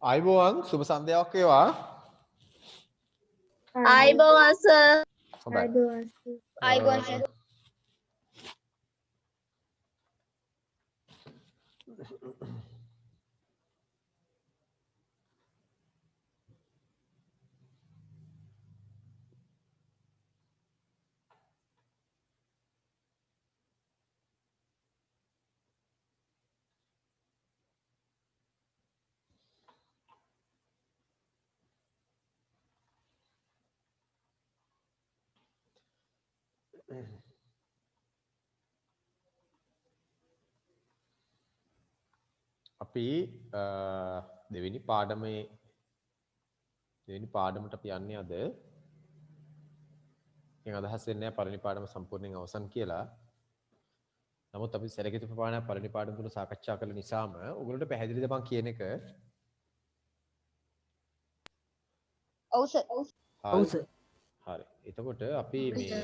ආයිබෝවන් සුබ සන්ධ්‍යාවක් වේවා. ආයිබෝවන් සර්. හොඳයි. ආයිබෝවන් සර්. අපි දෙවෙනි පාඩමට අපි යන්නේ අද. මම අදහස් වෙන්නේ නැහැ පළවෙනි පාඩම සම්පූර්ණයෙන් අවසන් කියලා. නමුත් අපි සැලකිලි ප්‍රමාණයක් පළවෙනි පාඩම තුල සාකච්ඡා කළ නිසාම ඔයගොල්ලන්ට පැහැදිලිද මම කියන එක? ඔව් සර්. ඔව් සර්. හරි. එතකොට අපි මේ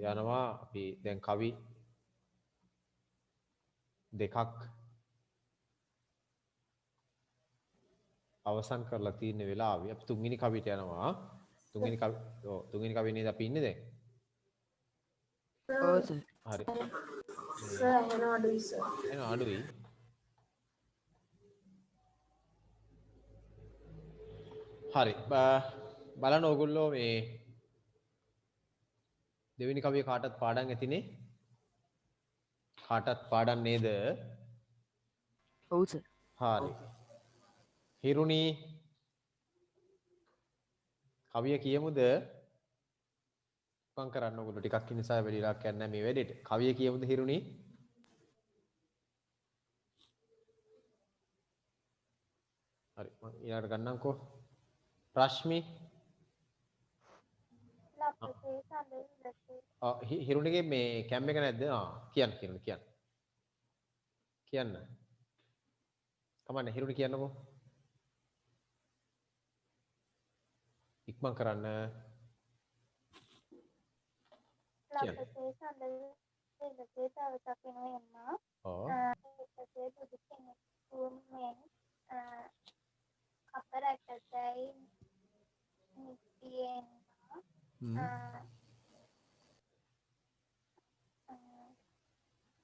යනවා අපි දැන් කවි දෙකක් අවසන් කරලා තියෙන වෙලාවේ අපි තුන්වෙනි කවියට යනවා. තුන්වෙනි කවිය නේද අපි ඉන්නේ දැන්? ඔව් සර්. හරි. සර් එහෙනම් අඩුයි සර්. එහෙනම් අඩුයි. හරි. බලන්න ඕගොල්ලෝ මේ දෙවෙනි කවිය කාටත් පාඩම් ඇතිනේ? කාටත් පාඩම් නේද? ඔව් සර්. හරි. හිරුණි කවිය කියමුද? මං කරන්න ඕගොල්ලෝ ටිකක් ඉන්න නිසා වැඩි වෙලාවක් යන්නේ නැහැ මේ වැඩේට. කවිය කියමුද හිරුණි? හරි මං ඊළඟට ගන්නම්කෝ. රශ්මි හිරුණිගේ මේ කැම් එක නැද්ද? කියන්න හිරුණි කියන්න. කියන්න. කමන්න හිරුණි කියන්නකෝ. ඉක්මන් කරන්න.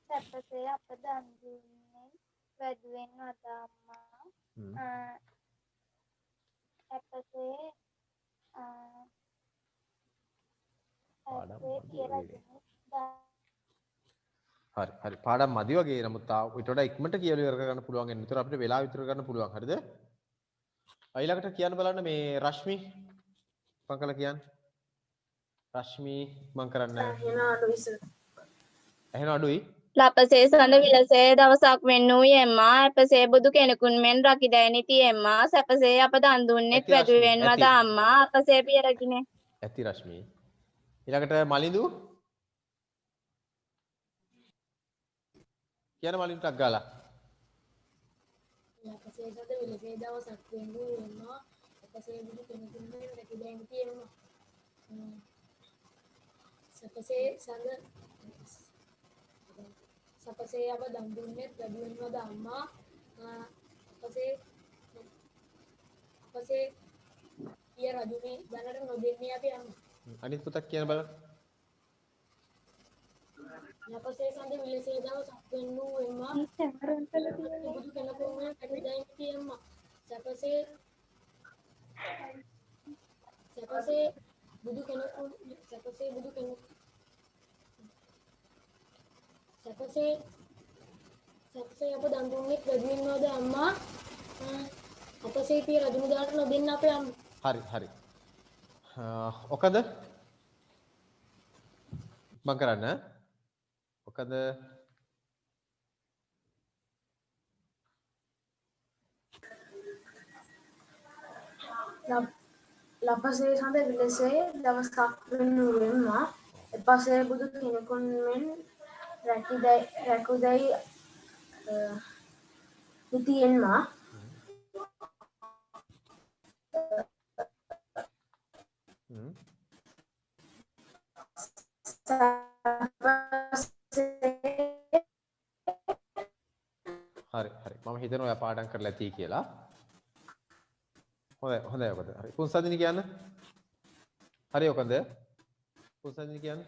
සැපසේ අප දන් දුන්නේ වැඩුවෙන් වද අම්මා සැපසේ හරි පාඩම් මදි වගේ. නමුත් ඊට වඩා ඉක්මනට කියලා ඉවර කරගන්න පුළුවන්. එන්න විතර අපිට වෙලාව විතර ගන්න පුළුවන්. හරිද? ඊළඟට කියන්න බලන්න මේ රශ්මි පංකල කියන්න. රශ්මි මං කරන්න. එහෙනම් අඩුයි සර්. එහෙනම් අඩුයි. ලපසේ සඳ විලසේ දවසක් වෙන් වූයේ එම්මා අපසේ බුදු කෙනෙකුන් මෙන් රකිදැයි නිතියෙම්මා සැපසේ අප දන් දුන්නෙත් වැදුවෙන් වද අම්මා අපසේ පිය රකින්නේ. ඇති රශ්මි. ඊළඟට මලිඳු කියන මලින්ටක් ගාලා. ලපසේ සඳ විලසේ දවසක් වෙන් වූයේ එම්මා අපසේ බුදු කෙනෙකුන් මෙන් රකිදැයි නිතියෙම්මා සැපසේ අප දන් දුන්නෙත් වැඩුවෙන් වද අම්මා අපසේ පිය රජුනේ දැනට නොදෙන්නේ අපි අම්මා. අනිත් පුතක් කියන බලන්න. ලපසේ සඳ විලසේ දවසක් වෙන් වූ එම්මා බුදු කෙනෙකුන් මෙන් රකිදැයි නිතියෙම්මා සැපසේ බුදු කෙනෙකුන් සැපසේ අප දන් දුන්නෙත් වැඩුවෙන් වද අම්මා අපසේ පිය රජුනේ දැනට නොදෙන්න අපේ අම්මා. හරි. ඔකද? මං කරන්න. ඔකද? ලපසේ සඳ විලසේ දවසක් වෙන් වූ එම්මා එපසේ බුදු කෙනෙකුන් මෙන් රැකුදැයි නිතියෙම්මා හරි හරි මම හිතනවා ඔයා පාඩම් කරලා ඇති කියලා. හොඳයි ඔකද. හරි පුන්සදිනි කියන්න. හරි ඔකද? පුන්සදිනි කියන්න.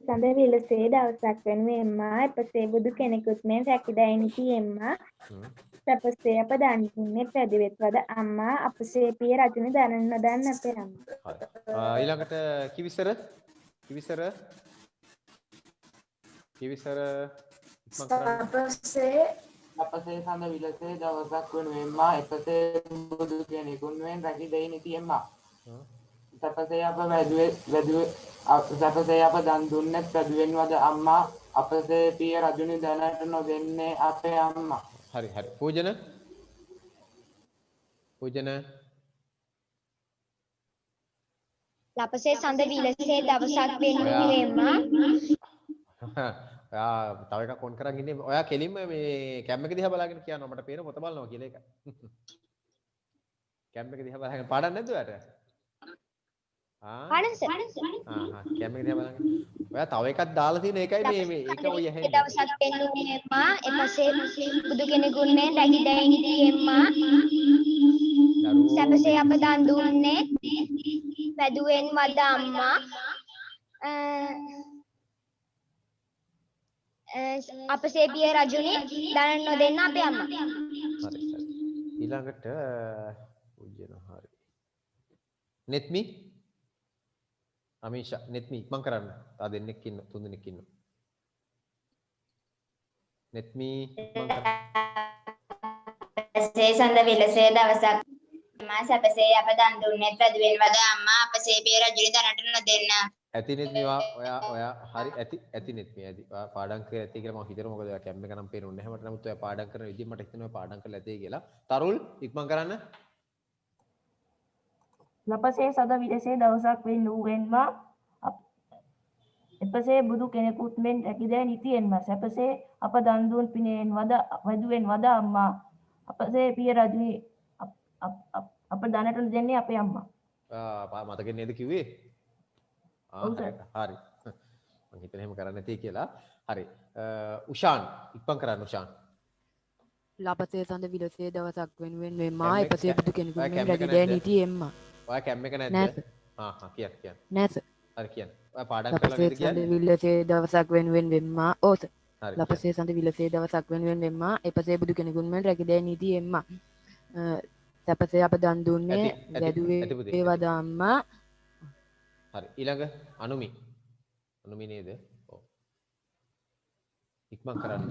සඳ විලසේ දවසක් වෙනුවෙන් මා එපසේ බුදු කෙනෙකුත් මෙන් රැකිදැයි නිතියෙම්මා සැපසේ අප දන් දුන්නේ පැදිවෙත් වද අම්මා අපසේ පිය රජුනි දනන් නොදන්න අපේ අම්මා. හරි. ඊළඟට කිවිසර අපසේ සඳ විලසේ දවසක් වෙනුවෙන්මා එපසේ බුදු කෙනෙකුන් මෙන් රැකිදැයි නිතියෙම්මා සැපසේ අප සැපසේ අප දන් දුන්නේ පැදුවෙන් වද අම්මා අපසේ පිය රජුනි දැනට නොදෙන්නේ අපේ අම්මා. හරි හරි පූජන ලපසේ සඳ විලසේ දවසක් වෙනුවෙන්මා ඔයා තව එකක් ඔන් කරන් ඉන්නේ. ඔයා කෙලින්ම මේ කැම් එක දිහා බලාගෙන කියනවා මට පේන පොත බලනවා කියලා එක. කැම් එක දිහා බලාගෙන පාඩම් නැද්ද ඔයාට? කැම් එක දිහා බලාගෙන. ඔයා තව එකක් දාලා තියෙන එකයි මේ ඒක ඔය ඇහෙන්නේ. දවසක් වෙනුවෙන්මා එපසේ බුදු කෙනෙකුන් මෙන් රැකිදැයි නිතියෙම්මා සැපසේ අප දන් දුන්නේ පැදුවෙන් වද අම්මා අපසේ පිය රජුනි දනන් නොදෙන්න අපේ අම්මා. හරි හරි. ඊළඟට පූජන හරි. නෙත්මි අමීෂා නෙත්මි ඉක්මන් කරන්න. තා දෙන්නෙක් ඉන්න තුන් දෙනෙක් ඉන්න. නෙත්මි ඉක්මන් කරන්න. සැපසේ සඳ විලසේ දවසක් මා සැපසේ අප දන් දුන්නේ පැදුවෙන් වද අම්මා අපසේ පිය රජුනි දනට නොදෙන්න. ඇති නෙත්මි ඔයා හරි ඇති නෙත්මි ඇති. ඔයා පාඩම් කරලා ඇති කියලා මම හිතනවා. මොකද ඔයා කැම් එක නම් පේන්නේ නැහැ මට. නමුත් ඔයා පාඩම් කරන විදිහ මට හිතෙනවා ඔයා පාඩම් කරලා ඇති කියලා. තරුල් ඉක්මන් කරන්න. ලපසේ සද විලසේ දවසක් වෙනුවෙන්ම එපසේ බුදු කෙනෙකුත් මෙන් රැකිදැයි නිතියෙන්ම සැපසේ අප දන් දුන් පිනෙන් වැදුවෙන් වද අම්මා අපසේ පිය රජුනි අප දනට දෙන්නේ අපේ අම්මා. මතකෙ නේද කිව්වේ? හරි. මම හිතන එහෙම කරන්න නැති කියලා. හරි. උෂාන් ඉක්මන් කරන්න උෂාන්. ලපසේ සඳ විලසේ දවසක් වෙනුවෙන් මෙම්මා එපසේ බුදු කෙනෙකුන් මෙන් රැකිදැයි නිතියෙම්මා. ඔයා කැම් එක නැද්ද? නැත. කියන්න. නැත. හරි කියන්න. ඔයා පාඩම් කරලා නේද කියන්නේ? ලපසේ සඳ විලසේ දවසක් වෙනුවෙන් මෙම්මා ඕත. ලපසේ සඳ විලසේ දවසක් වෙනුවෙන් මෙම්මා එපසේ බුදු කෙනෙකුන් මෙන් රැකිදැයි නිතියෙම්මා. සැපසේ අප දන් දුන්නේ වැදුවේ වද අම්මා. හරි. ඊළඟ අනුමි නේද? ඔව්. ඉක්මන් කරන්න.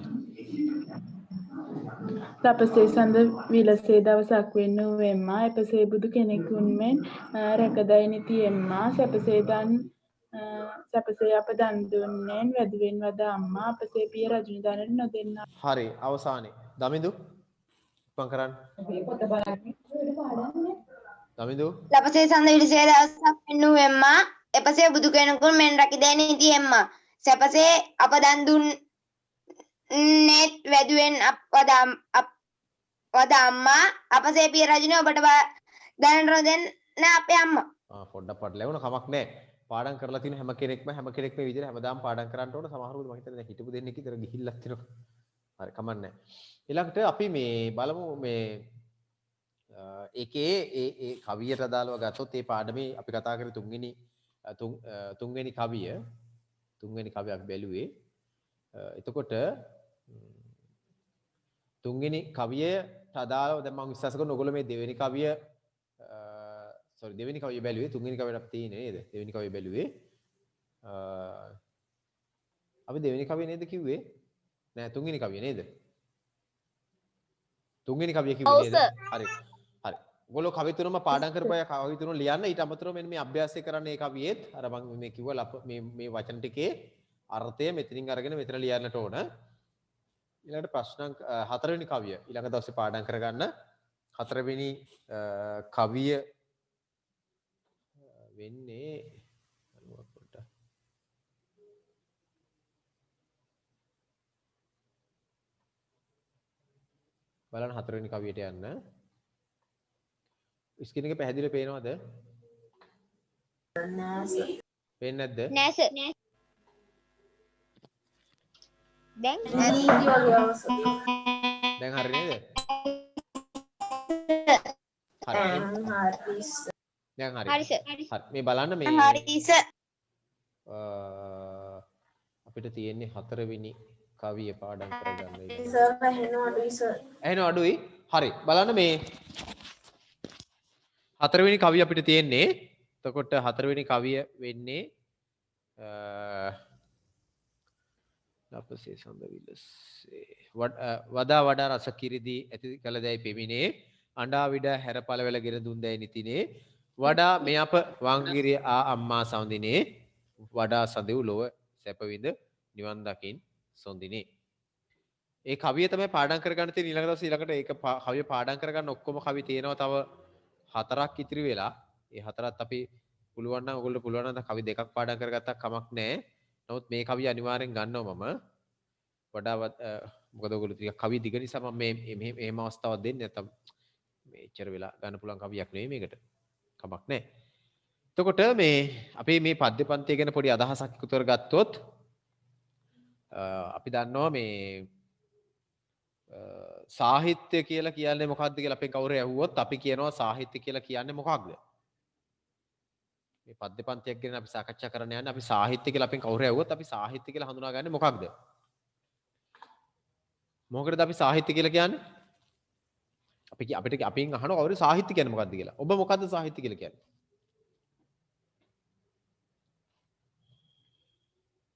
ලපසේ සඳ විලසේ දවසක් වෙනුවෙන්මා එපසේ බුදු කෙනෙකුන් මෙන් රැකදැයි නිතියෙම්මා සැපසේ අප දන් දුන්නේන් වැදුවෙන් වද අම්මා අපසේ පිය රජුනි දනට නොදෙන්න. හරි අවසානයේ දමිදු ඉක්මන් කරන්න. දමිදු ලපසේ සඳ විලසේ දවසක් වෙනුවෙන්මා එපසේ බුදු කෙනෙකුන් මෙන් රැකිදැයි නිතියෙම්මා සැපසේ අප දන් දුන්නේ වැදුවෙන් වද අම්මා අපසේ පිය රජුනි ඔබට දනට නොදෙන්න අපේ අම්මා. පොඩ්ඩක් පටලැවුණ කමක් නැහැ. පාඩම් කරලා තියෙන හැම කෙනෙක්ම මේ විදිහට හැමදාම පාඩම් කරන්න ඕන. සමහරවිට මම හිතන්නේ හිටපු දෙන්නෙක් විතර ගිහිල්ලක් තියෙනවා. හරි කමක් නැහැ. ඊළඟට අපි මේ බලමු මේ ඒකේ ඒ කවියට අදාළව ගත්තොත් ඒ පාඩමේ අපි කතා කරේ තුන්වෙනි කවිය අපි බැලුවේ. එතකොට තුන්වෙනි කවියට අදාළව දැන් මම විශ්වාස කරනවා ඔයගොල්ලෝ මේ දෙවෙනි කවිය දෙවෙනි කවිය බැලුවේ. තුන්වෙනි කවියට අපි තියෙන්නේ නේද? දෙවෙනි කවිය බැලුවේ. අපි දෙවෙනි කවිය නේද කිව්වේ? නෑ තුන්වෙනි කවිය නේද? තුන්වෙනි කවිය කිව්වේ නේද? හරි. ඔයගොල්ලෝ කවි තුනම පාඩම් කරපුවා කවි තුන ලියන්න. ඊට අමතරව මෙන්න මේ අභ්‍යාසය කරන්න ඒ කවියෙත් අර මම මේ කිව්ව මේ වචන ටිකේ අර්ථය මෙතනින් අරගෙන මෙතන ලියන්නට ඕන. ඊළඟට ප්‍රශ්න 4 වෙනි කවිය ඊළඟ දවසේ පාඩම් කරගන්න. 4 වෙනි කවිය වෙන්නේ බලන්න 4 වෙනි කවියට යන්න. ස්ක්‍රීන් එක පැහැදිලිව පේනවද? පේන්නේ නැද්ද? නැස. දැන් දැන් හරි නේද? හරි. දැන් හරි. හරි සර්. හරි. මේ බලන්න මේ හරි සර්. අපිට තියෙන්නේ 4 වෙනි කවිය පාඩම් කරගන්න. සර් ඇහෙනවා අඩුයි සර්. ඇහෙනවා අඩුයි. හරි. බලන්න මේ 4 වෙනි කවිය අපිට තියෙන්නේ. එතකොට 4 වෙනි කවිය වෙන්නේ ලපසේ සඳ විලසේ වඩා වඩා රස කිරිදී ඇති කළ දැයි පෙමිනේ අඬා විඩ හැරපල වෙල ගෙන දුන් දැයි නිතිනේ වඩා මේ අප වංගිරිය ආ අම්මා සඳිනේ වඩා සඳෙව් ලොව සැපවිඳ නිවන් දකින් සොඳිනේ. ඒ කවිය තමයි පාඩම් කරගන්න තියෙන ඊළඟ දවසේ ඊළඟට ඒක කවිය පාඩම් කරගන්න ඔක්කොම කවි තියෙනවා තව 4ක් ඉතිරි වෙලා. ඒ 4ත් අපි පුළුවන් නම් ඔයගොල්ලෝ පුළුවන් නම් කවි 2ක් පාඩම් කරගත්තා කමක් නැහැ. නමුත් මේ කවිය අනිවාර්යෙන් ගන්නවා මම. වඩා මොකද ඔයගොල්ලෝ ටික කවිය දිග නිසා මම මේ එහෙම අවස්ථාවක් දෙන්නේ නැත්තම් මේච්චර වෙලා ගන්න පුළුවන් කවියක් නෙවෙයි මේකට. කමක් නැහැ. එතකොට මේ අපි මේ පද්‍ය පන්තිය ගැන පොඩි අදහසක් එකතු කරගත්තොත් අපි දන්නවා මේ සාහිත්‍ය කියලා කියන්නේ මොකක්ද කියලා අපෙන් කවුරු ඇහුවොත් අපි කියනවා සාහිත්‍ය කියලා කියන්නේ මොකක්ද? මේ පද්‍ය පන්තියක් ගැන අපි සාකච්ඡා කරන්න යන්නේ අපි සාහිත්‍ය කියලා අපෙන් කවුරු ඇහුවොත් අපි සාහිත්‍ය කියලා හඳුනාගන්නේ මොකක්ද? මොකටද අපි සාහිත්‍ය කියලා කියන්නේ? අපිට අපෙන් අහනවා කවුරු සාහිත්‍ය කියන්නේ මොකක්ද කියලා. ඔබ මොකද්ද සාහිත්‍ය කියලා කියන්නේ?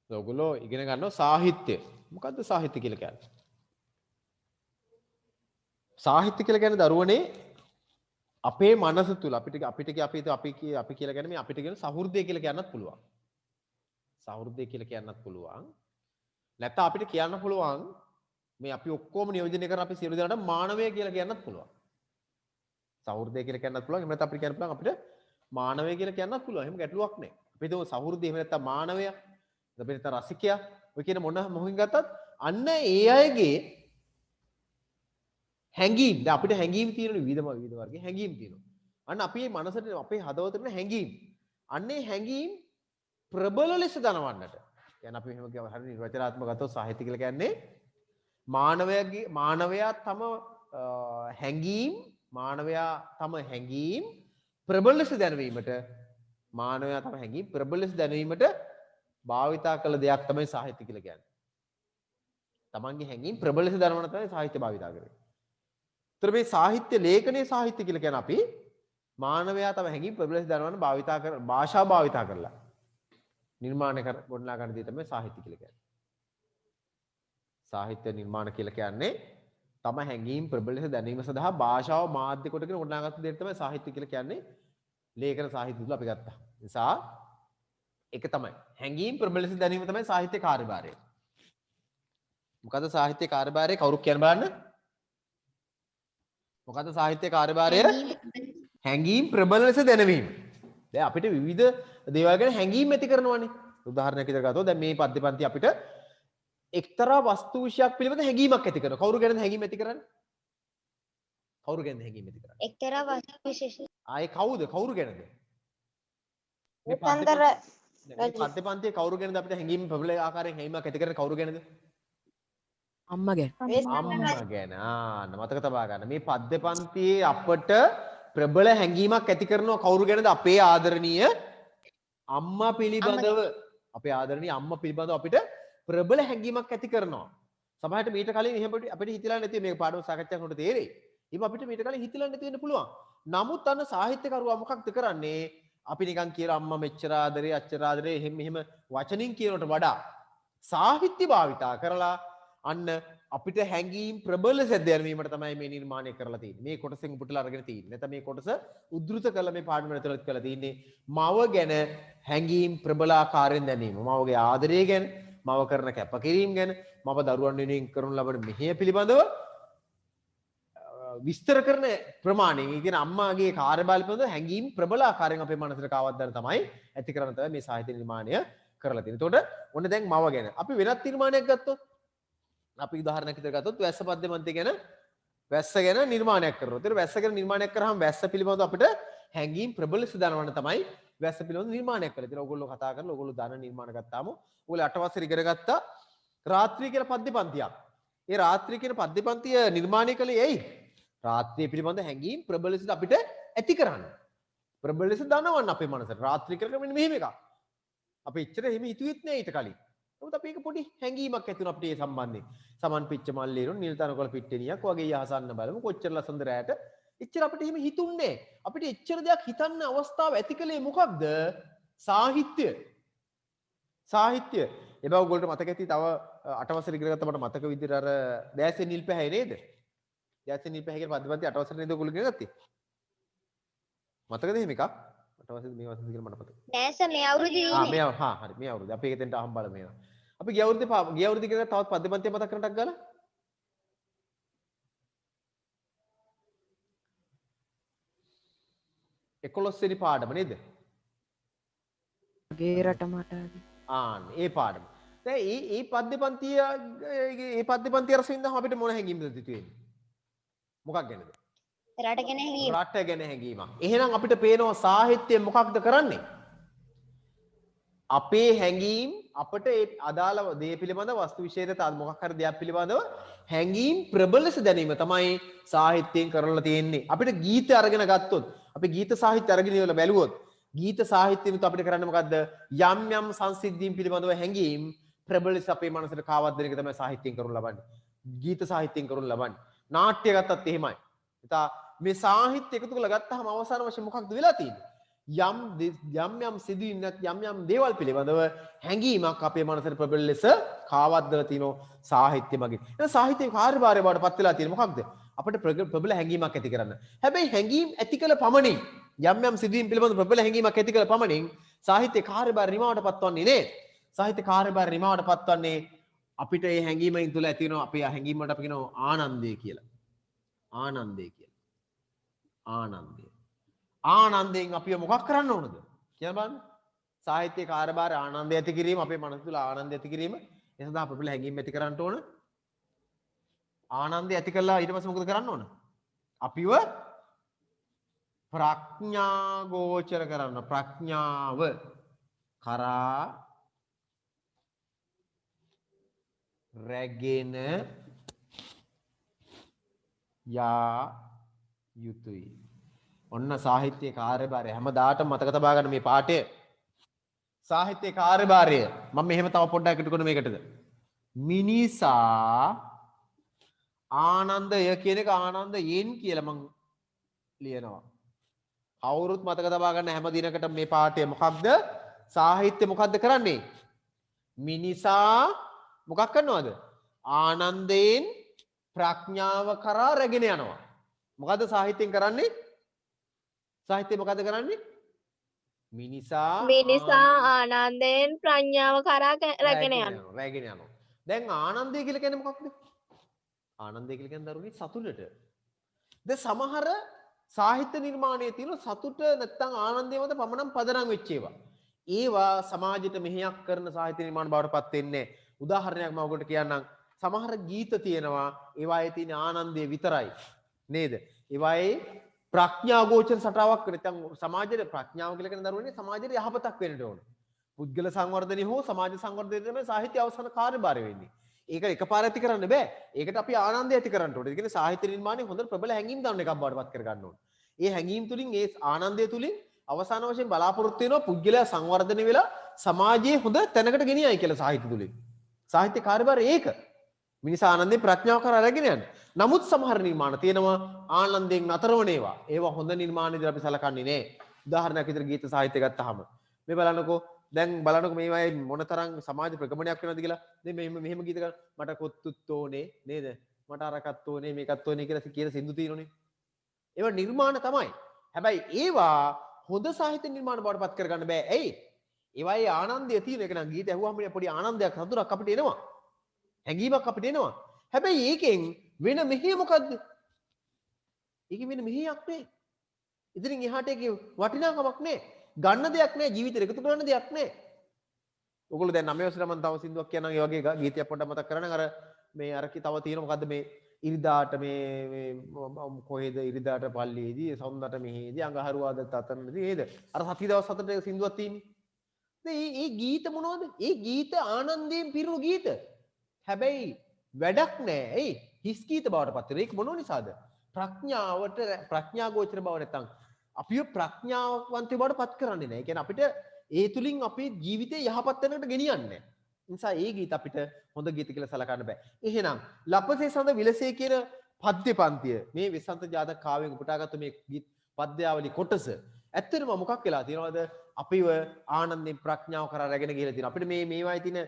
ඔයගොල්ලෝ ඉගෙන ගන්නවා සාහිත්‍ය. මොකද්ද සාහිත්‍ය කියලා කියන්නේ? සාහිත්‍ය කියලා කියන්නේ දරුවනේ අපේ මනස තුල අපිට අපි කියලා කියන්නේ මේ අපිට කියන සහෘදය කියලා කියන්නත් පුළුවන්. සහෘදය කියලා කියන්නත් පුළුවන්. නැත්නම් අපිට කියන්න පුළුවන් මේ අපි ඔක්කොම නියෝජනය කරන අපි සියලු දෙනාට මානවය කියලා කියන්නත් පුළුවන්. සහෘදය කියලා කියන්නත් පුළුවන්. එහෙම නැත්නම් අපිට කියන්න පුළුවන් අපිට මානවය කියලා කියන්නත් පුළුවන්. එහෙම ගැටලුවක් නැහැ. අපි හිතමු සහෘදය එහෙම නැත්නම් මානවය අපි නැත්නම් රසිකයා ඔය කියන මොකකින් ගත්තත් අන්න ඒ අයගේ හැඟීම් දැන් අපිට හැඟීම් තියෙන විවිධ වර්ගයේ හැඟීම් තියෙනවා. අන්න අපේ මනසට අපේ හදවතට තියෙන හැඟීම්. අන්නේ හැඟීම් ප්‍රබල ලෙස දනවන්නට. කියන්නේ අපි එහෙම කියව හරිය නිර්වචනාත්මක ගත්තොත් සාහිත්‍ය කියලා කියන්නේ මානවයා තම හැඟීම් ප්‍රබල ලෙස දැනවීමට භාවිතා කළ දෙයක් තමයි සාහිත්‍ය කියලා කියන්නේ. තමන්ගේ හැඟීම් ප්‍රබල ලෙස දැනවන තමයි සාහිත්‍ය භාවිතා කරන්නේ. ඒතර මේ සාහිත්‍ය ලේඛනයේ සාහිත්‍ය කියලා කියන අපි මානවයා තම හැඟීම් ප්‍රබල ලෙස දැනවන භාෂාව භාවිතා කරලා නිර්මාණය ගොඩනගා ගන්න දේ තමයි සාහිත්‍ය කියලා කියන්නේ. සාහිත්‍ය නිර්මාණ කියලා කියන්නේ තම හැඟීම් ප්‍රබල ලෙස දැනීම සඳහා භාෂාව මාධ්‍ය කොටගෙන ගොඩනගාගත්තු දේ තමයි සාහිත්‍ය කියලා කියන්නේ. ලේඛන සාහිත්‍ය තුල අපි ගත්තා. නිසා ඒක තමයි හැඟීම් ප්‍රබල ලෙස දැනීම තමයි සාහිත්‍ය කාර්යභාරය. මොකද්ද සාහිත්‍ය කාර්යභාරය කවුරු කියන බලන්න? මොකද්ද සාහිත්‍ය කාර්යභාරය? හැඟීම් ප්‍රබල ලෙස දැනවීම. දැන් අපිට විවිධ දේවල් ගැන හැඟීම් ඇති කරනවානේ. උදාහරණයක් විදිහට ගත්තොත් දැන් මේ පද්‍ය පන්ති අපිට එක්තරා වස්තු විශයක් පිළිබඳ හැඟීමක් ඇති කරනවා. කවුරු ගැනද හැඟීම් ඇති කරන්නේ? කවුරු ගැනද හැඟීම් ඇති කරන්නේ? එක්තරා වස්තු විශේෂ. ආයේ කවුරු ගැනද? මේ පද්‍ය පන්තියේ කවුරු ගැනද අපිට හැඟීම් ප්‍රබල ආකාරයෙන් හැඟීමක් ඇති කරන්නේ කවුරු ගැනද? අම්මා ගැන. අම්මා ගැන. මතක තබා ගන්න. මේ පද්‍ය පන්තියේ අපට ප්‍රබල හැඟීමක් ඇති කරනවා කවුරු ගැනද? අපේ ආදරණීය අම්මා පිළිබඳව. අපේ ආදරණීය අම්මා පිළිබඳව අපිට ප්‍රබල හැඟීමක් ඇති කරනවා. සමහරවිට මීට කලින් එහෙම අපිට හිතලා නැති මේක පාඩම සාකච්ඡා කරනකොට තේරෙයි. එහෙම අපිට මීට කලින් හිතලා නැති වෙන්න පුළුවන්. නමුත් අන්න සාහිත්‍යකරුවා මොකක්ද කරන්නේ? අපි නිකන් කියලා අම්මා මෙච්චර ආදරේ අච්චර ආදරේ එහෙම වචනින් කියනකට වඩා සාහිත්‍ය භාවිතා කරලා අන්න අපිට හැඟීම් ප්‍රබල සැදැනීමට තමයි මේ නිර්මාණය කරලා තියෙන්නේ. මේ කොටසෙන් උපුටලා අරගෙන තියෙන්නේ. නැත්නම් මේ කොටස උද්දෘත කරලා මේ පාඩම ඇතුළත් කරලා තියෙන්නේ. මව ගැන හැඟීම් ප්‍රබල ආකාරයෙන් දැනීම. මවගේ ආදරය ගැන, මව කරන කැපකිරීම ගැන, මව දරුවන් වෙනුවෙන් කරනු ලබන මෙහෙය පිළිබඳව විස්තර කරන ප්‍රමාණයෙන්. ඒ කියන්නේ අම්මාගේ කාර්යභාරය පිළිබඳව හැඟීම් ප්‍රබල ආකාරයෙන් අපේ මනසට කාවද්දන්න තමයි ඇති කරන තමයි මේ සාහිත්‍ය නිර්මාණය කරලා තියෙන්නේ. එතකොට ඔන්න දැන් මව ගැන අපි වෙනත් නිර්මාණයක් ගත්තොත් අපි උදාහරණයක් විදිහට ගත්තොත් වැස්ස පද්‍ය පන්ති ගැන වැස්ස ගැන නිර්මාණයක් කරනවා. ඒතර වැස්ස ගැන නිර්මාණයක් කරාම වැස්ස පිළිබඳව අපිට හැඟීම් ප්‍රබල ලෙස දනවන්න තමයි වැස්ස පිළිබඳව නිර්මාණයක් කරලා. ඒතර ඕගොල්ලෝ කතා කරලා ඕගොල්ලෝ දන නිර්මාණ ගත්තාම ඕගොල්ලෝ 8 වසර ඉගෙන ගත්තා රාත්‍රී කියන පද්‍ය පන්තියක්. ඒ රාත්‍රී කියන පද්‍ය පන්තිය නිර්මාණය කළේ ඇයි? රාත්‍රිය පිළිබඳ හැඟීම් ප්‍රබල ලෙස අපිට ඇති කරන්න. ප්‍රබල ලෙස දනවන්න අපේ මනසට. රාත්‍රී කරගෙන මෙන්න මෙහෙම එකක්. අපි එච්චර එහෙම හිතුවෙත් නෑ ඊට කලින්. නමුත් අපි ඒක පොඩි හැඟීමක් ඇති වුණා අපිට ඒ සම්බන්ධයෙන්. සමන් පිච්ච මල්ලේරු නිල් තනකොළ පිට්ටනියක් වගේ යහසන්න බලමු කොච්චර ලස්සනද රැයට. එච්චර අපිට එහෙම හිතුන්නේ නෑ. අපිට එච්චර දෙයක් හිතන්න අවස්ථාව ඇති කලේ මොකක්ද? සාහිත්‍ය. සාහිත්‍ය. ඒ බව ඔයගොල්ලෝ මතක ඇති තව 8 වසර ඉගෙන ගත්ත මට මතක විදිහට අර දැසේ නිල් පැහැ නේද? දැසේ නිල් පැහැ කියන පද්‍යපන්ති 8 වසර නේද ඔයගොල්ලෝ ඉගෙන ගත්තේ? මතකද එහෙම එකක්? 8 වසරද මේ වසරද කියලා මට මතක. නෑ සර් මේ අවුරුද්දේ හරි මේ අවුරුද්ද. අපි ඒක දෙන්න අහම් බලමු මේවා. අපි ගිය අවුරුද්දේ ඉගෙන ගත්ත තවත් පද්‍යපන්තිය මතක කරන්නටක් ගාලා. එකොළොස්වෙනි පාඩම නේද? ගේ රට මට ඒ පාඩම. දැන් ඒ පද්‍යපන්තිය රසින්දම අපිට මොන හැඟීම්ද තියෙන්නේ? මොකක් ගැනද? රට ගැන හැඟීම. රට ගැන හැඟීමක්. එහෙනම් අපිට පේනවා සාහිත්‍යය මොකක්ද කරන්නේ? අපේ හැඟීම් අපට ඒ අදාළ දේ පිළිබඳ වස්තු විශේෂයට මොකක් හරි දෙයක් පිළිබඳව හැඟීම් ප්‍රබල ලෙස දැනීම තමයි සාහිත්‍යයෙන් කරලා තියෙන්නේ. අපිට ගීත අරගෙන ගත්තොත් අපි ගීත සාහිත්‍ය අරගෙන ඉවරලා බැලුවොත් ගීත සාහිත්‍යෙත් අපිට කරන්න මොකද්ද? යම් යම් සංසිද්ධීන් පිළිබඳව හැඟීම් ප්‍රබල ලෙස අපේ මනසට කාවත් දෙන එක තමයි සාහිත්‍යයෙන් කරනු ලබන්නේ. ගීත සාහිත්‍යයෙන් කරනු ලබන්නේ. නාට්‍ය ගත්තත් එහෙමයි. ඉතින් මේ සාහිත්‍ය එකතු කරලා ගත්තාම අවසාන වශයෙන් මොකක්ද වෙලා තියෙන්නේ? යම් සිදුවීම් යම් දේවල් පිළිබඳව හැඟීමක් අපේ මනසට ප්‍රබල ලෙස කාවද්දලා තිනෝ සාහිත්‍ය මගින්. එහෙනම් සාහිත්‍යයේ කාර්යභාරය බවට පත් වෙලා තියෙන්නේ මොකක්ද? අපිට ප්‍රබල හැඟීමක් ඇති කරන්න. හැබැයි හැඟීම් ඇති කළ පමණින් යම් සිදුවීම් පිළිබඳ ප්‍රබල හැඟීමක් ඇති කළ පමණින් සාහිත්‍ය කාර්යභාරය නිමාවට පත්වන්නේ නෑ. සාහිත්‍ය කාර්යභාරය නිමාවට පත්වන්නේ අපිට මේ හැඟීමෙන් තුල ඇති වෙන අපේ හැඟීම් වලට අපි කියනවා ආනන්දය කියලා. ආනන්දය කියලා. ආනන්දය. ආනන්දයෙන් අපිව මොකක් කරන්න ඕනද කියලා බලන්න. සාහිත්‍ය කාර්යභාරය ආනන්දය ඇති කිරීම අපේ මනස තුළ ආනන්දය ඇති කිරීම. ඒ සඳහා ප්‍රබල හැඟීම් ඇති කරන්න ඕන. ආනන්දය ඇති කළා ඊට පස්සේ මොකද කරන්න ඕන? අපිව ප්‍රඥා ගෝචර කරන්න. ප්‍රඥාව කරා රැගෙන යා යුතුයි. ඔන්න සාහිත්‍ය කාර්යභාරය හැමදාටම මතක තබා ගන්න මේ පාඩය. සාහිත්‍ය කාර්යභාරය මම මෙහෙම තව පොඩ්ඩක් එකතු කරන මේකටද? මිනිසා ආනන්දය කියන එක ආනන්දයෙන් කියලා මම ලියනවා. කවුරුත් මතක තබා ගන්න හැම දිනකට මේ පාඩය මොකක්ද? සාහිත්‍ය මොකක්ද කරන්නේ? මිනිසා මොකක් කරනවද? ආනන්දයෙන් ප්‍රඥාව කරා රැගෙන යනවා. මොකද්ද සාහිත්‍යයෙන් කරන්නේ? සාහිත්‍යය මොකද කරන්නේ? මිනිසා ආනන්දයෙන් ප්‍රඥාව කරා රැගෙන යනවා. රැගෙන යනවා. දැන් ආනන්දය කියලා කියන්නේ මොකක්ද? ආනන්දය කියලා කියන්නේ දරුවනේ සතුටට. දැන් සමහර සාහිත්‍ය නිර්මාණයේ තියෙන සතුට නැත්තම් ආනන්දය මත පමණක් පදනම් වෙච්ච ඒවා. ඒවා සමාජයට මෙහෙයක් කරන සාහිත්‍ය නිර්මාණ බවට පත් වෙන්නේ නැහැ. උදාහරණයක් මම ඔයගොල්ලෝ කියන්නම්. සමහර ගීත තියෙනවා ඒවායේ තියෙන ආනන්දය විතරයි. නේද? ඒවායේ ප්‍රඥා ගෝචර සටාවක් නැත්නම් සමාජයේ ප්‍රඥාව කියලා කියන දරුවනේ සමාජයේ යහපතක් වෙන්න ඕන. පුද්ගල සංවර්ධනය හෝ සමාජ සංවර්ධනය තමයි සාහිත්‍ය අවසාන කාර්යභාරය වෙන්නේ. ඒක එකපාර ඇති කරන්න බෑ. ඒකට අපි ආනන්දය ඇති කරන්න ඕනේ. ඒ කියන්නේ සාහිත්‍ය නිර්මාණය හොඳ ප්‍රබල හැඟීම් දාන්න එකක් බවට පත් කර ගන්න ඕනේ. ඒ හැඟීම් තුලින් ඒ ආනන්දය තුලින් අවසාන වශයෙන් බලාපොරොත්තු වෙනවා පුද්ගලයා සංවර්ධනය වෙලා සමාජයේ හොඳ තැනකට ගෙනියයි කියලා සාහිත්‍ය තුලින්. සාහිත්‍ය කාර්යභාරය ඒක. මිනිසා ආනන්දේ ප්‍රඥාව කරා රැගෙන යන්නේ. නමුත් සමහර නිර්මාණ තියෙනවා ආනන්දයෙන් නතරවන ඒවා. ඒවා හොඳ නිර්මාණ විදිහට අපි සලකන්නේ නැහැ. උදාහරණයක් විදිහට ගීත සාහිත්‍ය ගත්තාම මේ බලන්නකෝ දැන් බලන්නකෝ මේවායේ මොනතරම් සමාජ ප්‍රගමනයක් වෙනවද කියලා. දැන් මෙහෙම ගීත ගන්න මට කොත්තුත් ඕනේ නේද? මට අරකත් ඕනේ මේකත් ඕනේ කියලා සින්දු තියෙනනේ. ඒවා නිර්මාණ තමයි. හැබැයි ඒවා හොඳ සාහිත්‍ය නිර්මාණ බවට පත් කරගන්න බෑ. ඇයි? ඒවායේ ආනන්දය තියෙන එක නම් ගීත ඇහුවාම පොඩි ආනන්දයක් සතුටක් අපිට එනවා. හැඟීමක් අපිට එනවා. හැබැයි ඒකෙන් වෙන මෙහෙය මොකද්ද? ඒකෙන් වෙන මෙහෙයක් නෑ. ඉතින් එහාට ඒකේ වටිනාකමක් නෑ. ගන්න දෙයක් නෑ. ජීවිතේට එකතු කරන්න දෙයක් නෑ. ඔයගොල්ලෝ දැන් 9 වසරේ මම තව සින්දුවක් කියනවා ඒ වගේ ගීතයක් පොඩ්ඩක් මතක් කරගන්න. අර මේ අර තව තියෙන මොකද්ද මේ ඉරිදාට මේ කොහෙද ඉරිදාට පල්ලියේදී සොන්දට මෙහෙදී අඟහරුවාද තතනදී නේද? අර සති දවස් 7ට සින්දුවක් තියෙන්නේ. දැන් මේ ගීත මොනවද? ඒ ගීත ආනන්දයෙන් පිරුණු ගීත. හැබැයි වැඩක් නෑ. එයි හිස්කීත බවට පත් වෙනවා. ඒක මොන නිසාද? ප්‍රඥාවට ප්‍රඥා ගෝචර බව නැත්තම් අපිව ප්‍රඥාවන්තය බවට පත් කරන්නේ නෑ. ඒ කියන්නේ අපිට ඒ තුලින් අපේ ජීවිතේ යහපත් වෙනකට ගෙනියන්නේ නෑ. නිසා ඒ ගීත අපිට හොඳ ගීත කියලා සලකන්න බෑ. එහෙනම් ලපසේ සඳ විලසේ කියන පද්‍ය පන්තිය මේ විසන්ත ජාතක කාව්‍යයෙන් උපුටාගත්තු මේ පද්‍යාවලි කොටස ඇත්තටම මොකක් වෙලා තියෙනවද? අපිව ආනන්දෙන් ප්‍රඥාව කරා රැගෙන ගිහලා තියෙනවා. අපිට මේවායි තියෙන